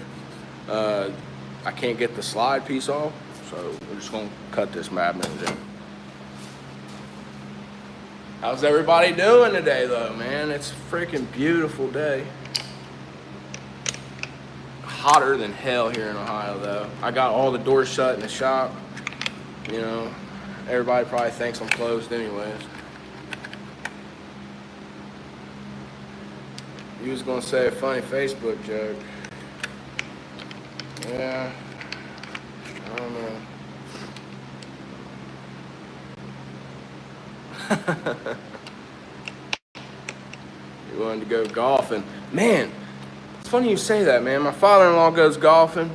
A: I can't get the slide piece off, so we're just gonna cut this madman in. How's everybody doing today, though, man? It's a freaking beautiful day. Hotter than hell here in Ohio, though. I got all the doors shut in the shop. You know, everybody probably thinks I'm closed anyways. You was gonna say a funny Facebook joke. Yeah, I don't know. You wanted to go golfing. Man, it's funny you say that, man. My father-in-law goes golfing,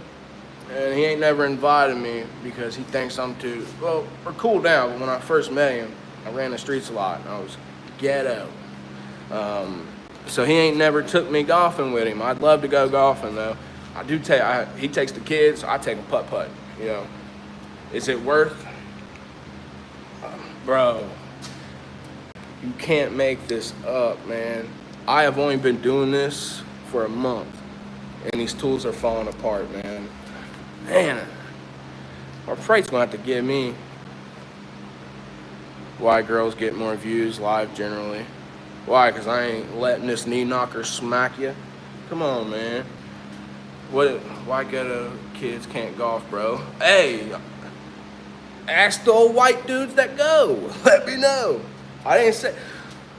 A: and he ain't never invited me because he thinks I'm too, well, we're cool down, but when I first met him, I ran the streets a lot, and I was ghetto. So he ain't never took me golfing with him. I'd love to go golfing, though. He takes the kids, I take a putt-putt, you know. Is it worth? Bro. You can't make this up, man. I have only been doing this for a month, and these tools are falling apart, man. Man, our freight's gonna have to give me why girls get more views live generally. Why? Because I ain't letting this knee knocker smack you. Come on, man. Why ghetto kids can't golf, bro? Hey, ask the old white dudes that go. Let me know. I didn't say,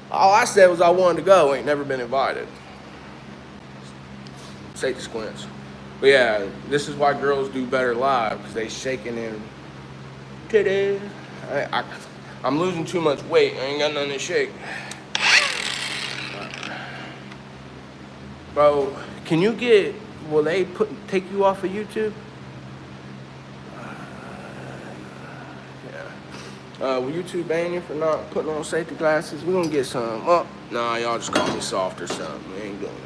A: all I said was I wanted to go, ain't never been invited. Safety squints. But yeah, this is why girls do better live, because they shaking in titties. I'm losing too much weight, I ain't got nothing to shake. Bro, can you will they take you off of YouTube? Will YouTube ban you for not putting on safety glasses? We're gonna get some. Oh, nah, y'all just call me soft or something. We ain't doing it.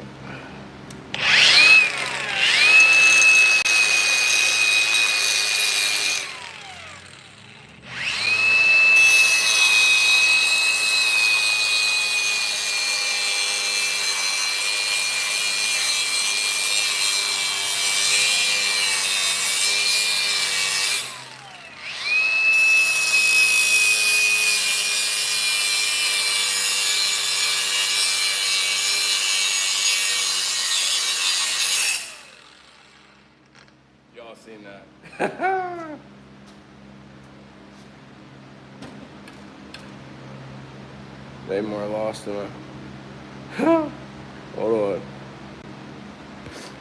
A: They more lost than a... Hold on.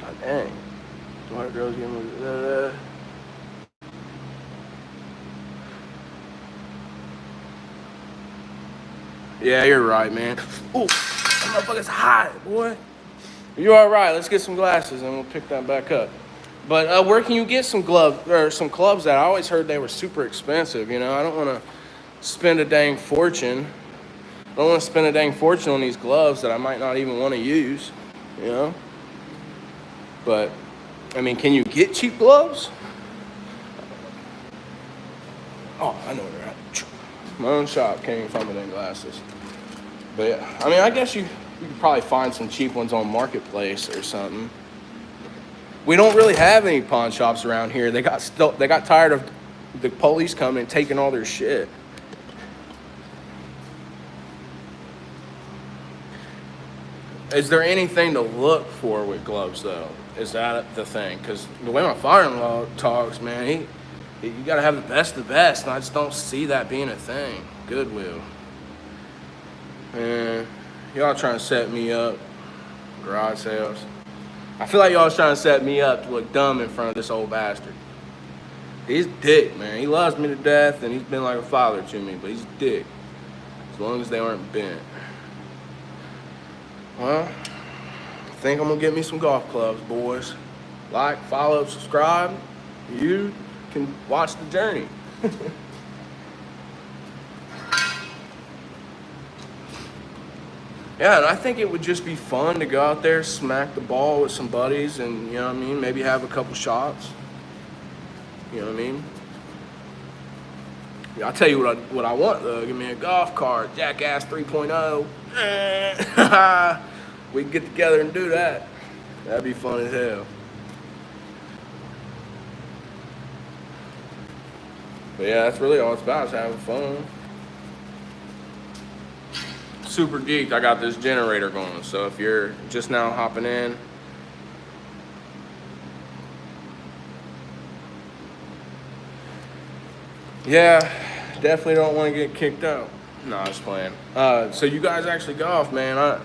A: God dang. Smart girls give me... Yeah, you're right, man. Ooh, that motherfucker's hot, boy. You're all right. Let's get some glasses and we'll pick that back up. But where can you get some gloves or some clubs that I always heard they were super expensive? You know, I don't want to spend a dang fortune. I don't want to spend a dang fortune on these gloves that I might not even want to use, you know? But, I mean, can you get cheap gloves? Oh, I know where they're at. My own shop, can't even find my dang glasses. But, yeah, I mean, I guess you could probably find some cheap ones on Marketplace or something. We don't really have any pawn shops around here. They got tired of the police coming and taking all their shit. Is there anything to look for with gloves, though? Is that the thing? Because the way my father-in-law talks, man, you got to have the best of the best, and I just don't see that being a thing. Goodwill. Man, y'all trying to set me up. Garage sales. I feel like y'all trying to set me up to look dumb in front of this old bastard. He's dick, man. He loves me to death, and he's been like a father to me, but he's dick. As long as they aren't bent. Well, I think I'm gonna get me some golf clubs, boys. Like, follow, subscribe. You can watch the journey. Yeah, and I think it would just be fun to go out there, smack the ball with some buddies, and, you know what I mean, maybe have a couple shots. You know what I mean? Yeah, I'll tell you what I want, though. Give me a golf cart, Jackass 3.0. We can get together and do that. That'd be fun as hell. But yeah, that's really all it's about, is having fun. Super geeked, I got this generator going, so if you're just now hopping in, yeah, definitely don't want to get kicked out. No, I was playing. So you guys actually golf, man. I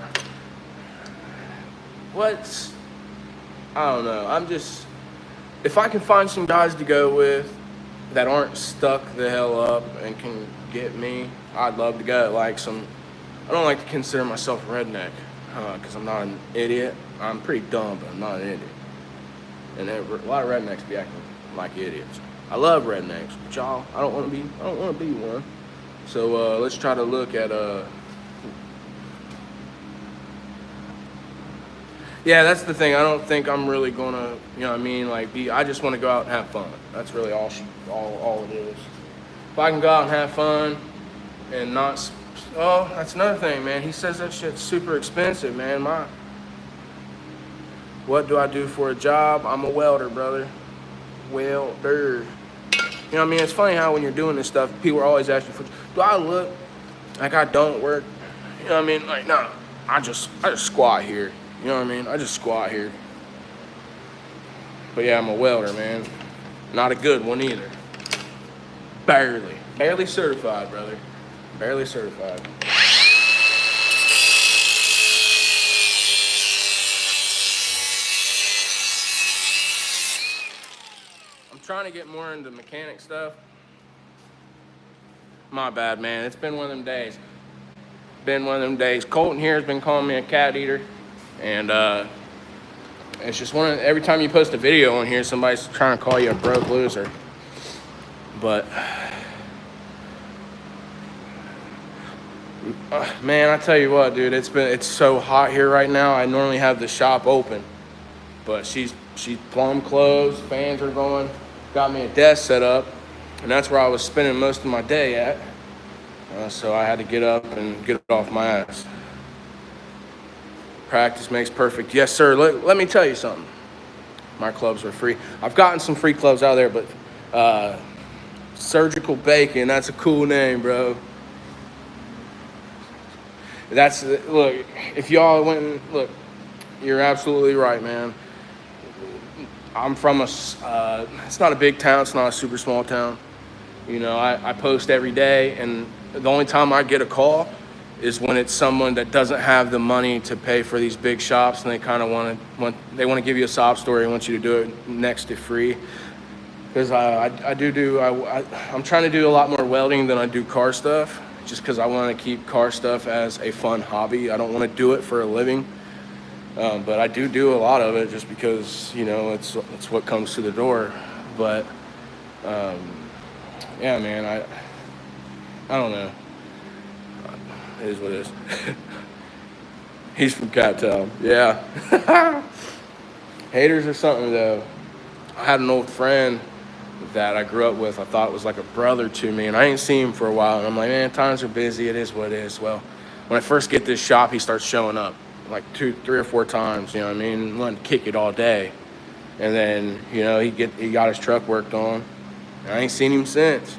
A: don't know. I'm just, if I can find some guys to go with that aren't stuck the hell up and can get me, I'd love to go. Like I don't like to consider myself a redneck because I'm not an idiot. I'm pretty dumb, but I'm not an idiot. And a lot of rednecks be acting like idiots. I love rednecks, but y'all, I don't want to be one. So let's try to look at yeah, that's the thing. I don't think I'm really gonna, you know what I mean, like I just want to go out and have fun. That's really all it is. If I can go out and have fun and not, oh, that's another thing, man. He says that shit's super expensive, man. What do I do for a job? I'm a welder, brother. Welder. You know what I mean? It's funny how when you're doing this stuff, people are always asking for, do I look like I don't work? You know what I mean? Like, no, I just squat here. You know what I mean? I just squat here. But yeah, I'm a welder, man. Not a good one either. Barely certified, brother. Barely certified. I'm trying to get more into mechanic stuff. My bad, man. It's been one of them days. Colton here has been calling me a cat eater. And it's just every time you post a video on here, somebody's trying to call you a broke loser. But man, I tell you what, dude, it's so hot here right now. I normally have the shop open, but she's plumb closed. Fans are going. Got me a desk set up, and that's where I was spending most of my day at. So I had to get up and get it off my ass. Practice makes perfect. Yes, sir. Let me tell you something. My clubs are free. I've gotten some free clubs out there, but Surgical Bacon, that's a cool name, bro. Look, if y'all went and look, you're absolutely right, man. I'm from it's not a big town, it's not a super small town. I post every day, and the only time I get a call is when it's someone that doesn't have the money to pay for these big shops, and they kind of want to give you a sob story and want you to do it next to free. Because I'm trying to do a lot more welding than I do car stuff, just because I want to keep car stuff as a fun hobby. I don't want to do it for a living, but I do a lot of it just because it's what comes to the door. But yeah, man, I don't know. It is what it is. He's from Cattail. Yeah. Haters or something, though. I had an old friend that I grew up with. I thought was like a brother to me, and I ain't seen him for a while. And I'm like, man, times are busy. It is what it is. Well, when I first get this shop, he starts showing up like 2, 3, or 4 times. You know what I mean? Wanting to kick it all day. And then he got his truck worked on. And I ain't seen him since.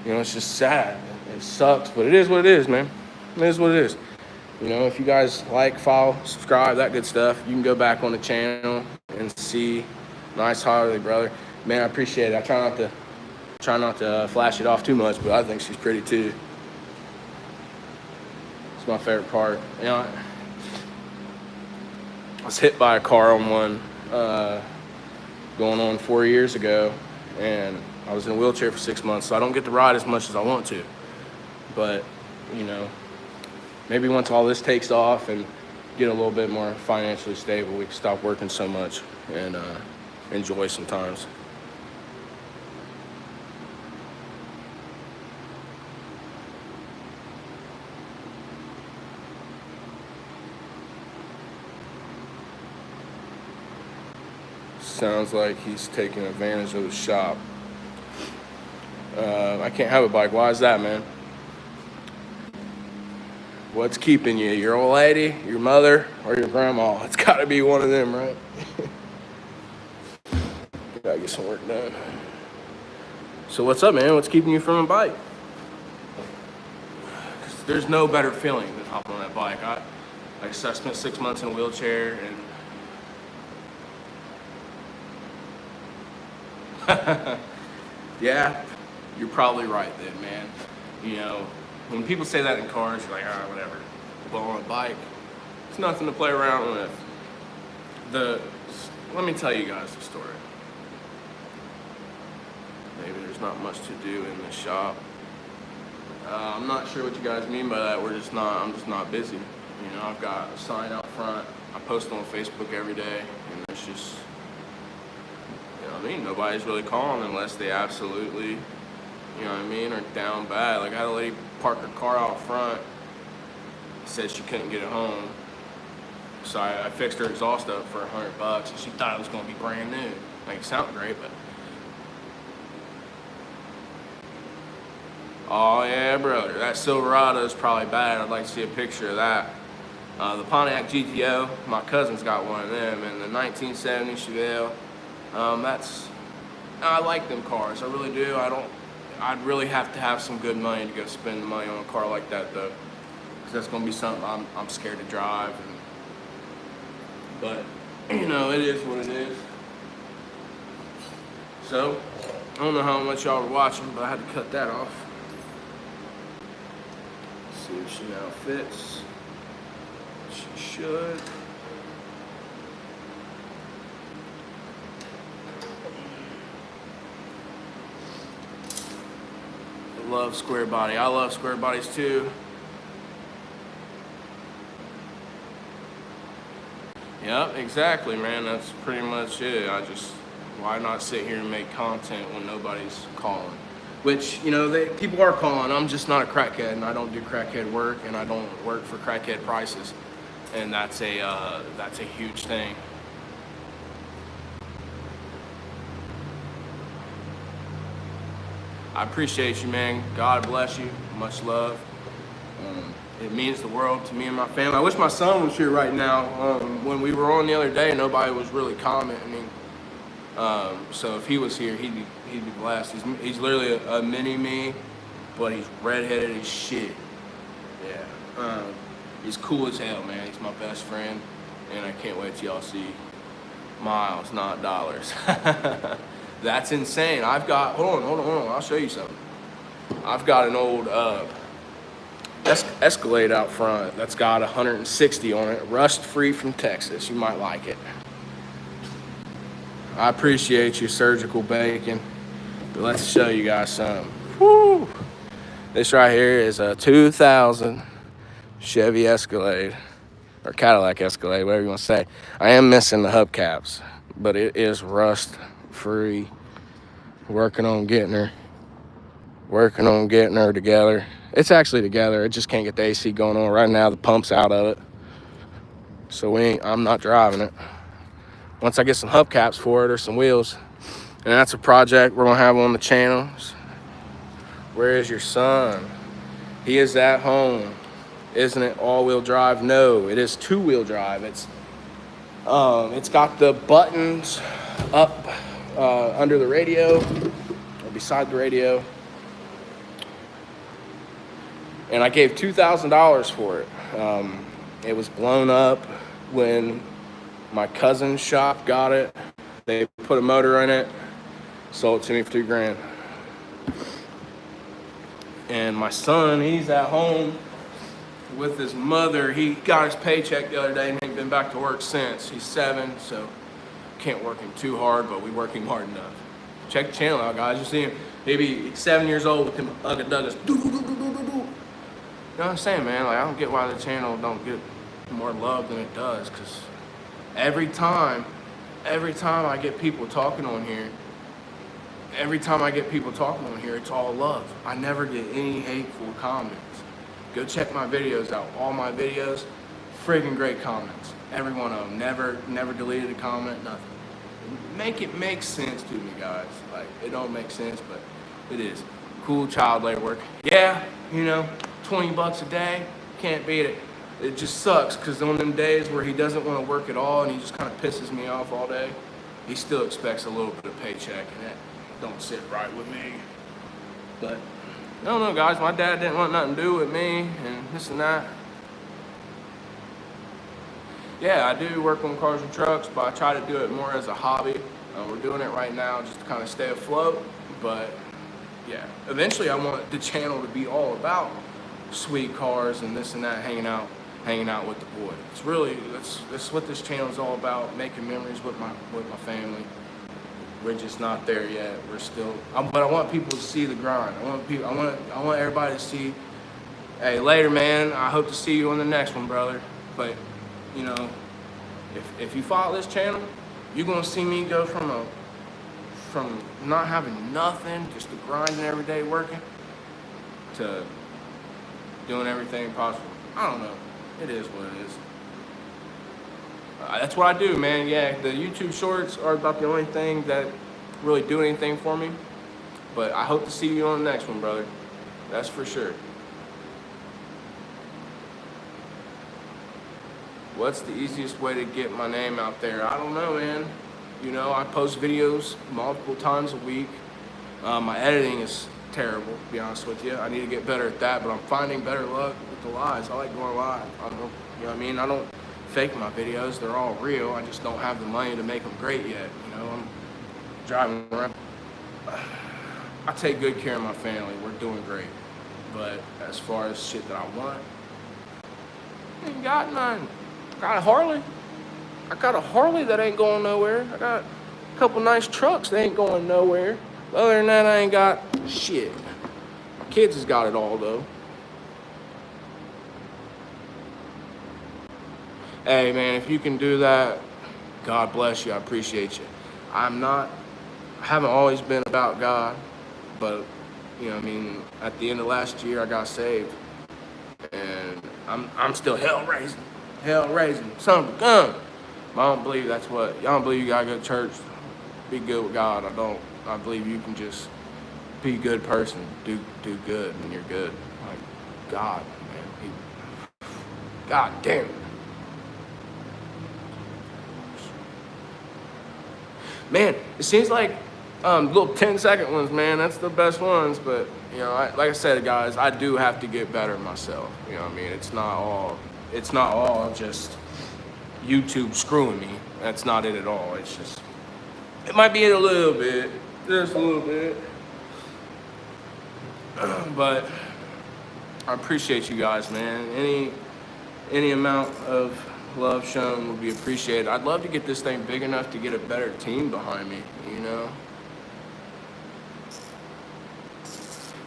A: It's just sad. It sucks, but it is what it is, man. It is what it is. If you guys like, follow, subscribe, that good stuff, you can go back on the channel and see nice holiday brother. Man, I appreciate it. I try not to flash it off too much, but I think she's pretty too. It's my favorite part. I was hit by a car on one going on 4 years ago, and I was in a wheelchair for 6 months, so I don't get to ride as much as I want to. But, maybe once all this takes off and get a little bit more financially stable, we can stop working so much and enjoy sometimes. Sounds like he's taking advantage of the shop. I can't have a bike. Why is that, man? What's keeping you? Your old lady, your mother, or your grandma? It's got to be one of them, right? Gotta get some work done. So what's up, man? What's keeping you from a bike? 'Cause there's no better feeling than hopping on that bike. I spent 6 months in a wheelchair, and yeah, you're probably right then, man. When people say that in cars, you're like, whatever. But on a bike, it's nothing to play around with. Let me tell you guys the story. Maybe there's not much to do in the shop. I'm not sure what you guys mean by that. I'm just not busy. I've got a sign out front. I post on Facebook every day, and there's just, nobody's really calling unless they absolutely, are down bad. Like, I had a lady park her car out front, said she couldn't get it home. So I fixed her exhaust up for $100, and she thought it was going to be brand new. Like, it sounded great, but... Oh, yeah, brother. That Silverado is probably bad. I'd like to see a picture of that. The Pontiac GTO, my cousin's got one of them, and the 1970 Chevelle. I like them cars. I really do. I'd really have to have some good money to go spend money on a car like that, though, because that's going to be something I'm scared to drive. But it is what it is. So I don't know how much y'all were watching, but I had to cut that off. Let's see if she now fits. She should. Love square body. I love square bodies too. Yep, exactly, man. That's pretty much it. Why not sit here and make content when nobody's calling? Which, people are calling. I'm just not a crackhead, and I don't do crackhead work, and I don't work for crackhead prices. And that's a huge thing. I appreciate you, man. God bless you. Much love. It means the world to me and my family. I wish my son was here right now. When we were on the other day, nobody was really commenting. So if he was here, he'd be blessed. He's literally a mini me, but he's redheaded as shit. Yeah. He's cool as hell, man. He's my best friend, and I can't wait till y'all see Miles, not dollars. That's insane. I've got, hold on. I'll show you something. I've got an old Escalade out front that's got 160 on it, rust-free from Texas. You might like it. I appreciate you, Surgical Bacon. But let's show you guys something. Woo! This right here is a 2000 Chevy Escalade, or Cadillac Escalade, whatever you want to say. I am missing the hubcaps, but it is rust-free. Working on getting her together. It's actually together. It just can't get the AC going on right now. The pump's out of it, so I'm not driving it. Once I get some hubcaps for it or some wheels, and that's a project we're gonna have on the channels. Where is your son? He is at home. Isn't it all-wheel drive? No, it is two-wheel drive. It's got the buttons up under the radio or beside the radio. And I gave $2,000 for it. It was blown up when my cousin's shop got it. They put a motor in it, sold it to me for $2,000. And my son, he's at home with his mother. He got his paycheck the other day and ain't been back to work since. He's 7, so can't work him too hard, but we work him hard enough. Check the channel out, guys. You see him, maybe 7 years old with them Ugga Duggas. You know what I'm saying, man? Like, I don't get why the channel don't get more love than it does, because every time I get people talking on here, it's all love. I never get any hateful comments. Go check my videos out. All my videos, friggin' great comments. Every one of them. Never deleted a comment, nothing. Make it make sense to me, guys. Like, it don't make sense, but it is. Cool child labor work. Yeah, you know, $20 a day, can't beat it. It just sucks, because on them days where he doesn't want to work at all and he just kind of pisses me off all day, he still expects a little bit of paycheck, and that don't sit right with me. But I don't know, guys. My dad didn't want nothing to do with me and this and that. Yeah, I do work on cars and trucks, but I try to do it more as a hobby. We're doing it right now just to kind of stay afloat. But yeah, eventually I want the channel to be all about sweet cars and this and that, hanging out with the boy. It's really, that's what this channel is all about, making memories with my family. We're just not there yet. We're still, but I want people to see the grind. I want everybody to see, hey, later, man. I hope to see you on the next one, brother. But, you know, if you follow this channel, you're gonna see me go from not having nothing, just to grinding every day working, to doing everything possible. I don't know. It is what it is. That's what I do, man. Yeah, the YouTube shorts are about the only thing that really do anything for me. But I hope to see you on the next one, brother. That's for sure. What's the easiest way to get my name out there? I don't know, man. You know, I post videos multiple times a week. My editing is terrible, to be honest with you. I need to get better at that, but I'm finding better luck with the lives. I like going live. I don't, you know what I mean? I don't fake my videos. They're all real. I just don't have the money to make them great yet. You know, I'm driving around. I take good care of my family. We're doing great. But as far as shit that I want, I ain't got none. I got a Harley. I got a Harley that ain't going nowhere. I got a couple nice trucks that ain't going nowhere. Other than that, I ain't got shit. My kids has got it all, though. Hey, man, if you can do that, God bless you. I appreciate you. I haven't always been about God, but, you know what I mean, at the end of last year, I got saved. And I'm still hell raising, son of a gun. But I don't believe that's what, y'all don't believe you gotta go to church, be good with God. I don't. I believe you can just be a good person, do good, and you're good. Like, God, man. God damn it. Man, it seems like little 10-second ones, man, that's the best ones. But, you know, like I said, guys, I do have to get better myself. You know what I mean? It's not all just YouTube screwing me. That's not it at all. It's just, it might be it a little bit, just a little bit. But I appreciate you guys, man. Any amount of love shown would be appreciated. I'd love to get this thing big enough to get a better team behind me, you know?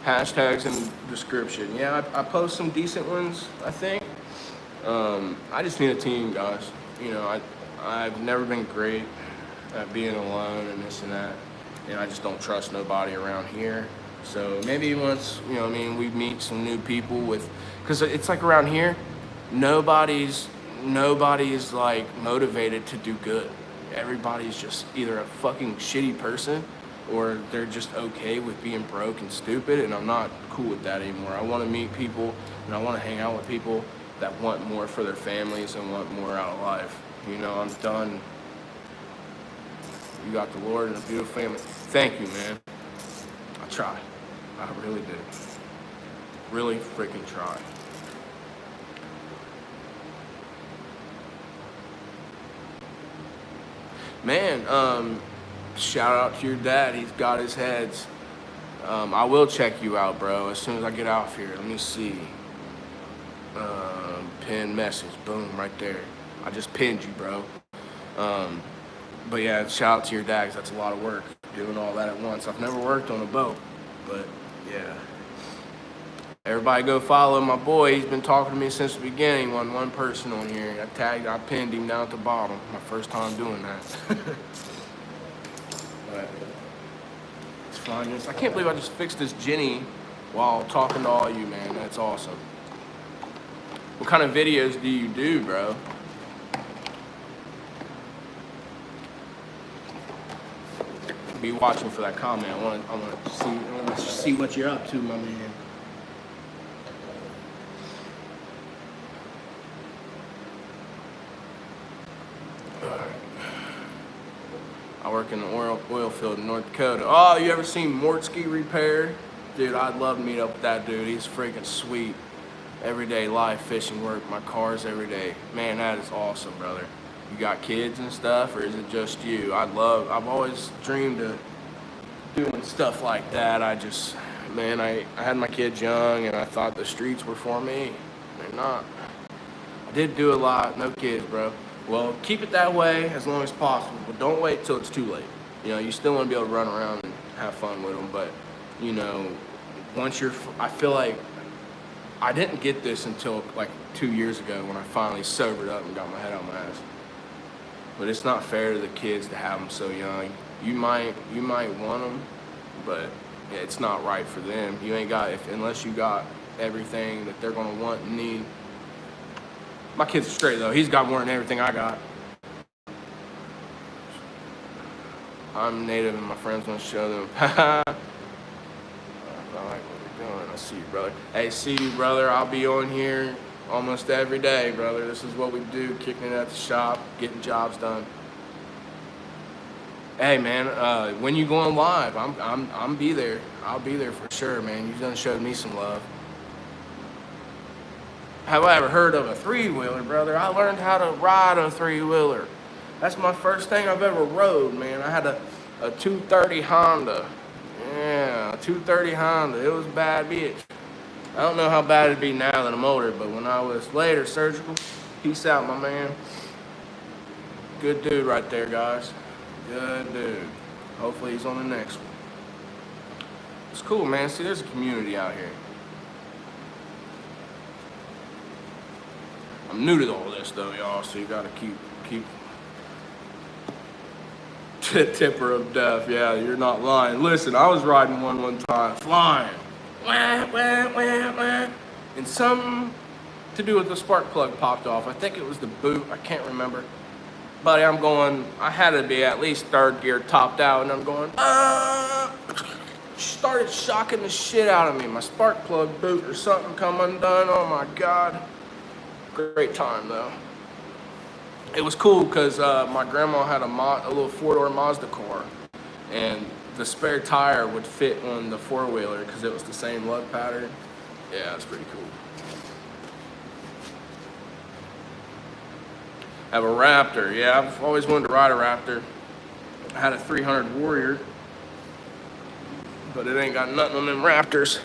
A: Hashtags in the description. Yeah, I post some decent ones, I think. I just need a team, guys. You know, I've never been great at being alone and this and that. And I just don't trust nobody around here. So maybe once, you know what I mean, we meet some new people with, because it's like around here, nobody's like motivated to do good. Everybody's just either a fucking shitty person or they're just okay with being broke and stupid, and I'm not cool with that anymore. I want to meet people and I want to hang out with people that want more for their families and want more out of life. You know, I'm done. You got the Lord and a beautiful family. Thank you, man. I try. I really did. Really freaking try. Man, shout out to your dad. He's got his heads. I will check you out, bro, as soon as I get off here. Let me see. Pin message. Boom, right there. I just pinned you, bro. But yeah, shout out to your dad, 'cause that's a lot of work, doing all that at once. I've never worked on a boat, but yeah. Everybody go follow my boy. He's been talking to me since the beginning. One person on here. I pinned him down at the bottom. My first time doing that. But it's fine. I can't believe I just fixed this Jenny while talking to all you, man. That's awesome. What kind of videos do you do, bro? Be watching for that comment. I want to see what you're up to, my man. I work in the oil field in North Dakota. Oh, you ever seen Mortsky Repair? Dude, I'd love to meet up with that dude. He's freaking sweet. Everyday life, fishing work, my cars every day. Man, that is awesome, brother. You got kids and stuff, or is it just you? I've always dreamed of doing stuff like that. I had my kids young and I thought the streets were for me. They're not. I did do a lot, no kids, bro. Well, keep it that way as long as possible, but don't wait till it's too late. You know, you still want to be able to run around and have fun with them, but, you know, I feel like I didn't get this until like 2 years ago when I finally sobered up and got my head out my ass. But it's not fair to the kids to have them so young. You might want them, but it's not right for them. You ain't got, unless you got everything that they're gonna want and need. My kids are straight though. He's got more than everything I got. I'm native and my friends want to show them. I like what they're doing. I see you, brother. Hey, see you, brother. I'll be on here almost every day, brother. This is what we do, kicking it at the shop, getting jobs done. Hey, man, when you going live, I'm be there. I'll be there for sure, man. You done showed me some love. Have I ever heard of a three-wheeler, brother? I learned how to ride a three-wheeler. That's my first thing I've ever rode, man. I had a 230 Honda. Yeah, a 230 Honda. It was a bad bitch. I don't know how bad it'd be now that I'm older, but when I was later surgical, peace out, my man. Good dude right there, guys. Good dude. Hopefully he's on the next one. It's cool, man. See, there's a community out here. I'm new to all this, though, y'all, so you gotta keep tipper of death. Yeah, you're not lying. Listen, I was riding one time, flying. Wah, wah, wah, wah. And something to do with the spark plug popped off. I think it was the boot. I can't remember. Buddy, I had to be at least third gear topped out, and I'm going, started shocking the shit out of me. My spark plug boot or something come undone. Oh my God. Great time though. It was cool because my grandma had a little four-door Mazda car, and the spare tire would fit on the four-wheeler because it was the same lug pattern. Yeah, it's pretty cool. I have a Raptor. Yeah, I've always wanted to ride a Raptor. I had a 300 Warrior, but it ain't got nothing on them Raptors.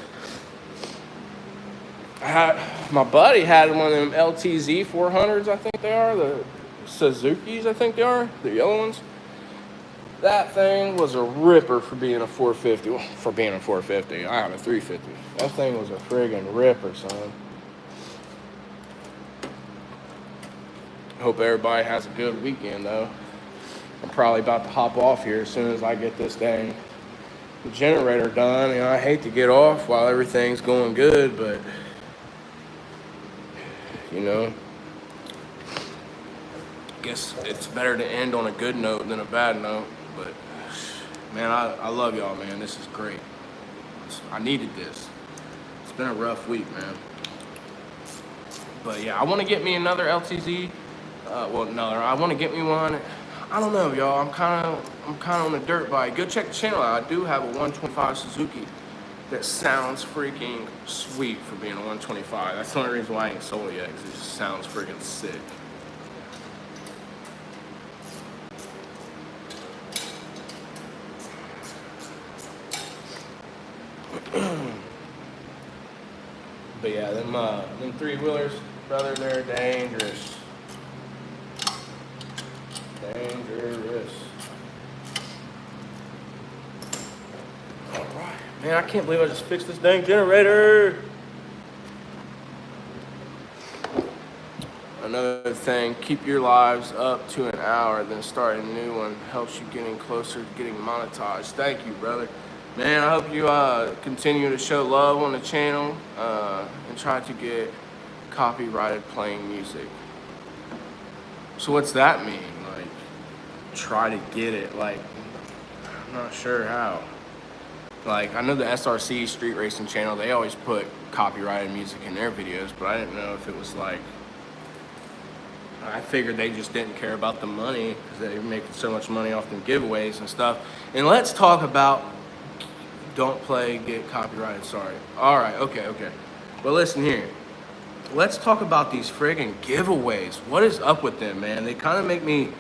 A: My buddy had one of them LTZ 400s, I think they are, the Suzuki's, I think they are, the yellow ones. That thing was a ripper for being a 450. Well, for being a 450, I have a 350. That thing was a friggin' ripper, son. Hope everybody has a good weekend, though. I'm probably about to hop off here as soon as I get this dang generator done. I hate to get off while everything's going good, but I guess it's better to end on a good note than a bad note. But man, I love y'all, man. This is great. I needed this. It's been a rough week, man. But yeah, I want to get me another LTZ. I want to get me one. I don't know, y'all. I'm kind of on a dirt bike. Go check the channel out. I do have a 125 Suzuki that sounds freaking sweet for being a 125. That's the only reason why I ain't sold it yet, because it just sounds freaking sick. But yeah, them three-wheelers, brother, they're dangerous. Dangerous. All right. Man, I can't believe I just fixed this dang generator. Another thing, keep your lives up to an hour, then start a new one. Helps you getting closer to getting monetized. Thank you, brother. Man, I hope you continue to show love on the channel and try to get copyrighted playing music. So what's that mean? Like, try to get it. Like, I'm not sure how. Like, I know the SRC Street Racing channel, they always put copyrighted music in their videos, but I didn't know if it was like, I figured they just didn't care about the money because they were making so much money off them giveaways and stuff. And let's talk about don't play, get copyrighted, sorry. All right, okay. But listen here. Let's talk about these friggin' giveaways. What is up with them, man? They kind of make me,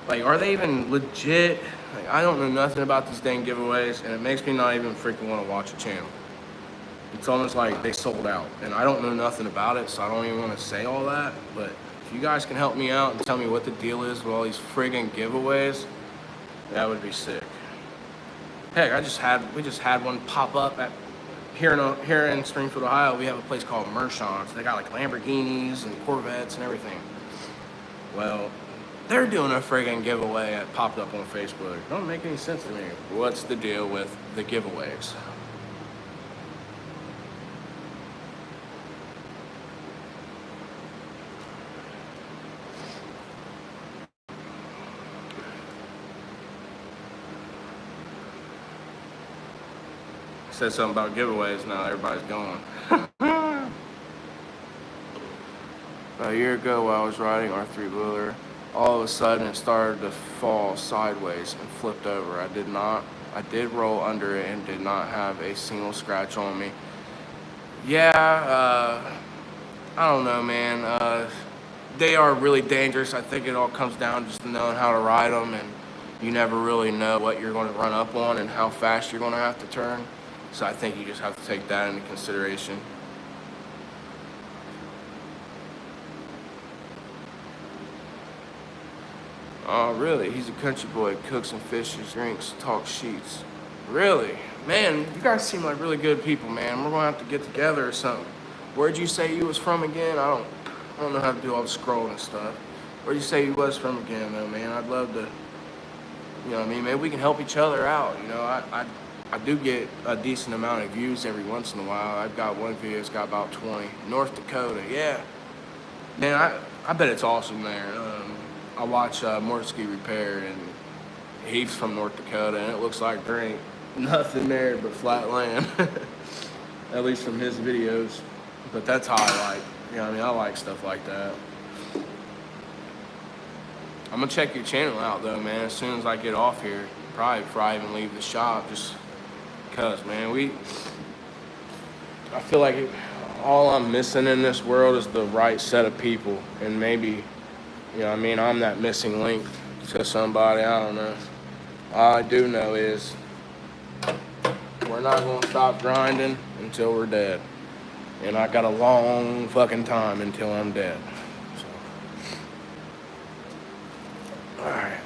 A: like, are they even legit? Like, I don't know nothing about these dang giveaways, and it makes me not even freaking want to watch a channel. It's almost like they sold out, and I don't know nothing about it, so I don't even want to say all that. But if you guys can help me out and tell me what the deal is with all these friggin' giveaways, that would be sick. Heck, we just had one pop up at here in Springfield, Ohio. We have a place called Mershon's. They got like Lamborghinis and Corvettes and everything. Well, they're doing a friggin' giveaway that popped up on Facebook. Don't make any sense to me. What's the deal with the giveaways? Said something about giveaways, now everybody's going. About a year ago while I was riding our three-wheeler, all of a sudden it started to fall sideways and flipped over. I did roll under it and did not have a single scratch on me. Yeah, I don't know, man. They are really dangerous. I think it all comes down just to knowing how to ride them, and you never really know what you're going to run up on and how fast you're going to have to turn. So I think you just have to take that into consideration. Oh, really? He's a country boy, cooks and fishes, drinks, talks sheets. Really? Man, you guys seem like really good people, man. We're gonna have to get together or something. Where'd you say you was from again? I don't know how to do all the scrolling and stuff. Where'd you say you was from again, though, man? I'd love to, you know what I mean? Maybe we can help each other out, you know? I do get a decent amount of views every once in a while. I've got one video that's got about 20. North Dakota, yeah. Man, I bet it's awesome there. I watch Morsky Repair, and he's from North Dakota, and it looks like there ain't nothing there but flat land. At least from his videos. But that's how I like, you know what I mean? I like stuff like that. I'm gonna check your channel out though, man, as soon as I get off here. Probably before I even leave the shop, just because, man, I feel like all I'm missing in this world is the right set of people, and maybe You know what I mean? I'm that missing link to somebody. I don't know. All I do know is we're not going to stop grinding until we're dead. And I got a long fucking time until I'm dead. So. Alright.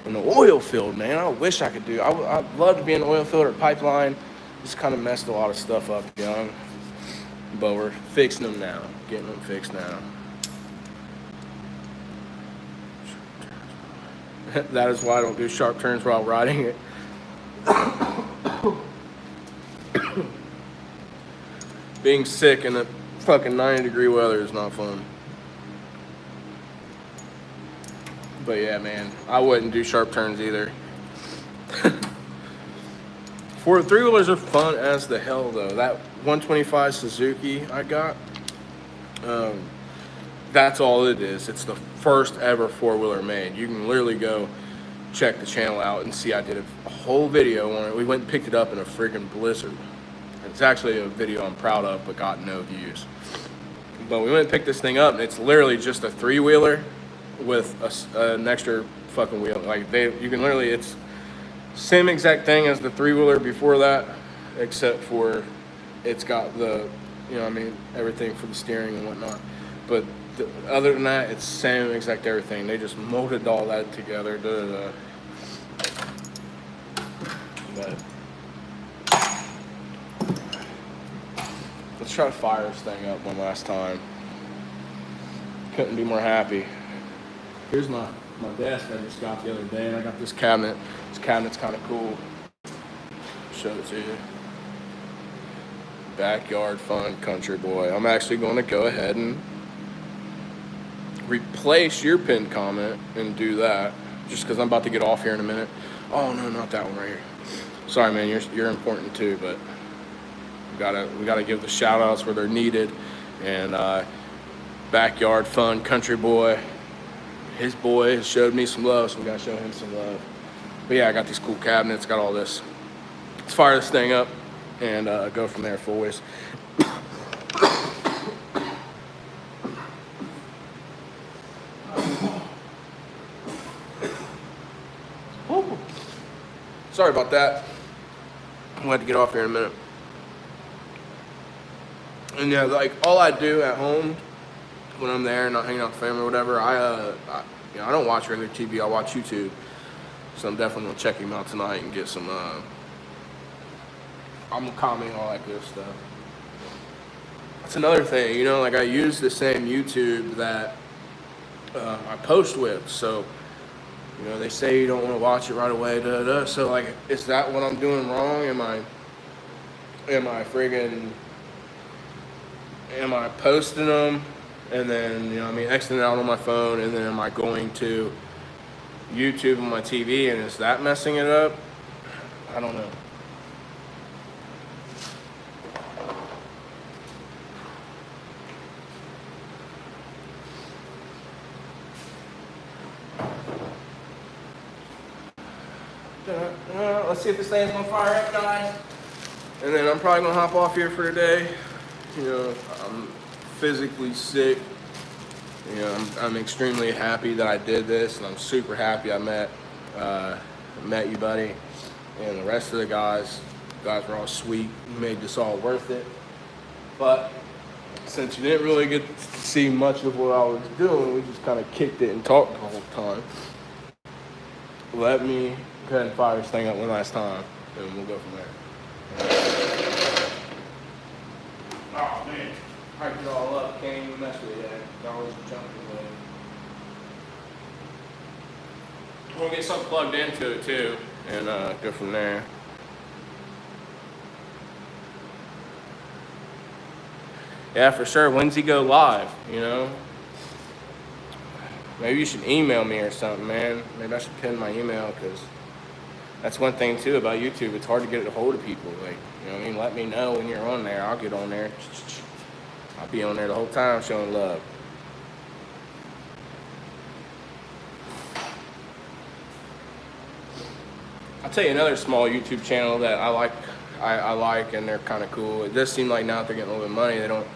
A: In the oil field, man, I wish I could do. I'd love to be in the oil field or pipeline. Just kind of messed a lot of stuff up young. But we're fixing them now. Getting them fixed now. That is why I don't do sharp turns while riding it. Being sick in the fucking 90-degree weather is not fun. But yeah, man, I wouldn't do sharp turns either. For three-wheelers are fun as the hell, though. That 125 Suzuki I got, that's all it is. It's the first ever four-wheeler made. You can literally go check the channel out and see I did a whole video on it. We went and picked it up in a friggin' blizzard. It's actually a video I'm proud of, but got no views. But we went and picked this thing up, and it's literally just a three-wheeler with an extra fucking wheel. Like, you can literally, it's same exact thing as the three-wheeler before that, except for it's got the, you know what I mean, everything for the steering and whatnot. But other than that, it's same exact everything. They just molded all that together. But let's try to fire this thing up one last time. Couldn't be more happy. Here's my desk I just got the other day, and I got this cabinet. This cabinet's kind of cool. Show it to you. Backyard fun, country boy. I'm actually going to go ahead and replace your pinned comment and do that, just because I'm about to get off here in a minute. Oh no, not that one right here. Sorry, man, you're important too, but we gotta give the shout outs where they're needed. And backyard fun, country boy. His boy has showed me some love, so we gotta show him some love. But yeah, I got these cool cabinets, got all this. Let's fire this thing up and go from there full ways. Sorry about that. I'm gonna have to get off here in a minute. And yeah, like all I do at home when I'm there, not hanging out with family or whatever, I don't watch regular TV. I watch YouTube. So I'm definitely gonna check him out tonight and get some. I'm gonna comment all that good stuff. That's another thing, you know. Like I use the same YouTube that I post with, so. You know, they say you don't want to watch it right away, So, like, is that what I'm doing wrong? Am I posting them and then, you know, exiting out on my phone, and then am I going to YouTube on my TV, and is that messing it up? I don't know. Let's see if this thing's gonna fire up, guys. And then I'm probably gonna hop off here for today. You know, I'm physically sick. You know, I'm extremely happy that I did this, and I'm super happy I met you, buddy, and the rest of the guys. You guys were all sweet. You made this all worth it. But since you didn't really get to see much of what I was doing, we just kind of kicked it and talked the whole time. Let me go ahead and fire this thing up one last time, and we'll go from there. Oh man, hyped it all up, can't even mess with it yet. Y'all was jumping away. We'll get something plugged into it too, and go from there. Yeah, for sure. When's he go live, you know? Maybe you should email me or something, man. Maybe I should pin my email, because that's one thing too about YouTube. It's hard to get a hold of people. Like, you know what I mean? Let me know when you're on there. I'll get on there. I'll be on there the whole time showing love. I'll tell you another small YouTube channel that I like, and they're kind of cool. It does seem like now that they're getting a little bit of money, they don't.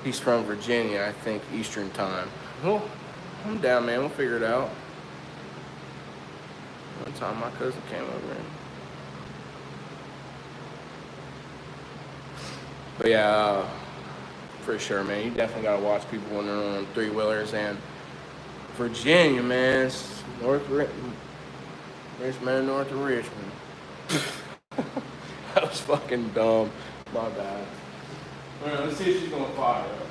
A: He's from Virginia, I think, Eastern time. Well, I'm down, man. We'll figure it out. One time my cousin came over and... But yeah, for sure, man. You definitely gotta watch people when they're on three-wheelers. And Virginia, man, it's Richmond, north of Richmond. That was fucking dumb. My bad. All right, let's see if she's gonna fire up.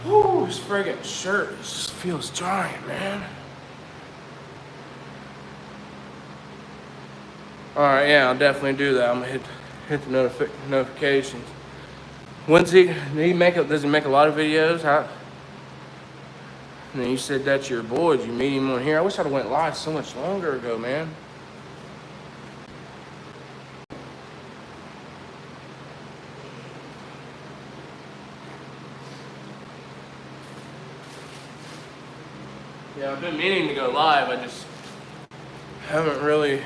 A: Whew, this friggin' shirt just feels giant, man. Alright, yeah, I'll definitely do that. I'm gonna hit the notifications. Does he make a lot of videos? And then you said that's your boy. Did you meet him on here? I wish I'd have went live so much longer ago, man. Yeah, I've been meaning to go live. I just haven't really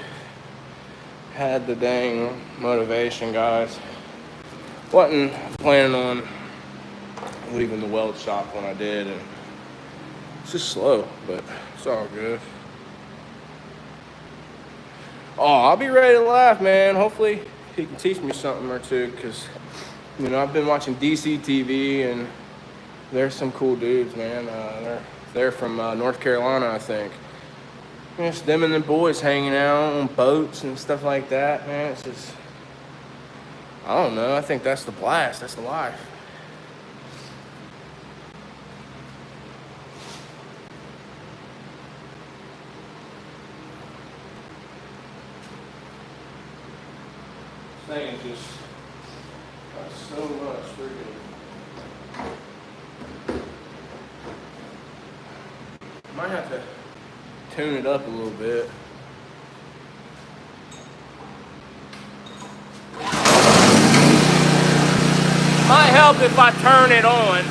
A: had the dang motivation, guys. Wasn't planning on leaving the weld shop when I did, and it's just slow, but it's all good. Oh, I'll be ready to laugh, man. Hopefully he can teach me something or two, because, you know, I've been watching DC TV, and there's some cool dudes, man. They're from North Carolina, I think. Just them and the boys hanging out on boats and stuff like that, man. It's just, I don't know. I think that's the blast. That's the life. This thing is just got so much freaking. Might have to tune it up a little bit. Might help if I turn it on.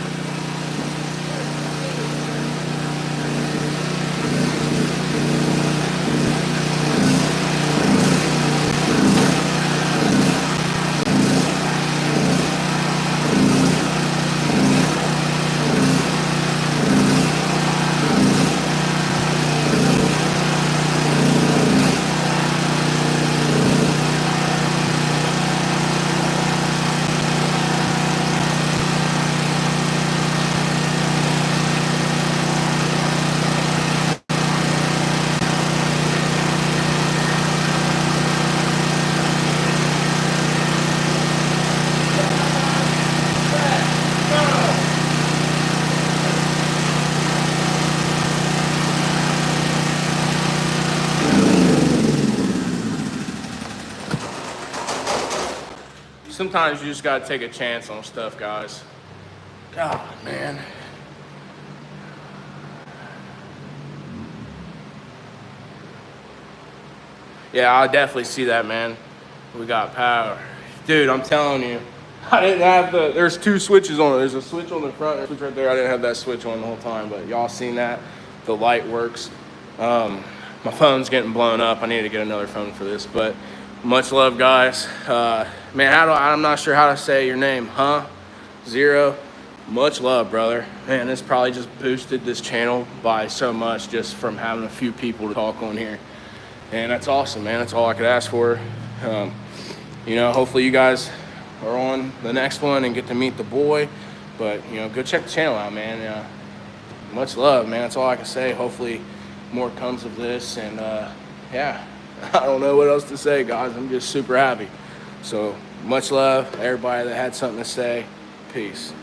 A: Sometimes you just gotta take a chance on stuff, guys. God, man. Yeah, I definitely see that, man. We got power. Dude, I'm telling you. I didn't have there's two switches on it. There's a switch on the front, there's a switch right there. I didn't have that switch on the whole time, but y'all seen that? The light works. My phone's getting blown up. I need to get another phone for this, but much love, guys. Man, I'm not sure how to say your name, huh? Zero. Much love, brother. Man, this probably just boosted this channel by so much just from having a few people to talk on here. And that's awesome, man. That's all I could ask for. You know, hopefully you guys are on the next one and get to meet the boy. But, you know, go check the channel out, man. Much love, man. That's all I can say. Hopefully more comes of this. And, yeah, I don't know what else to say, guys. I'm just super happy. So Much love, everybody that had something to say. Peace.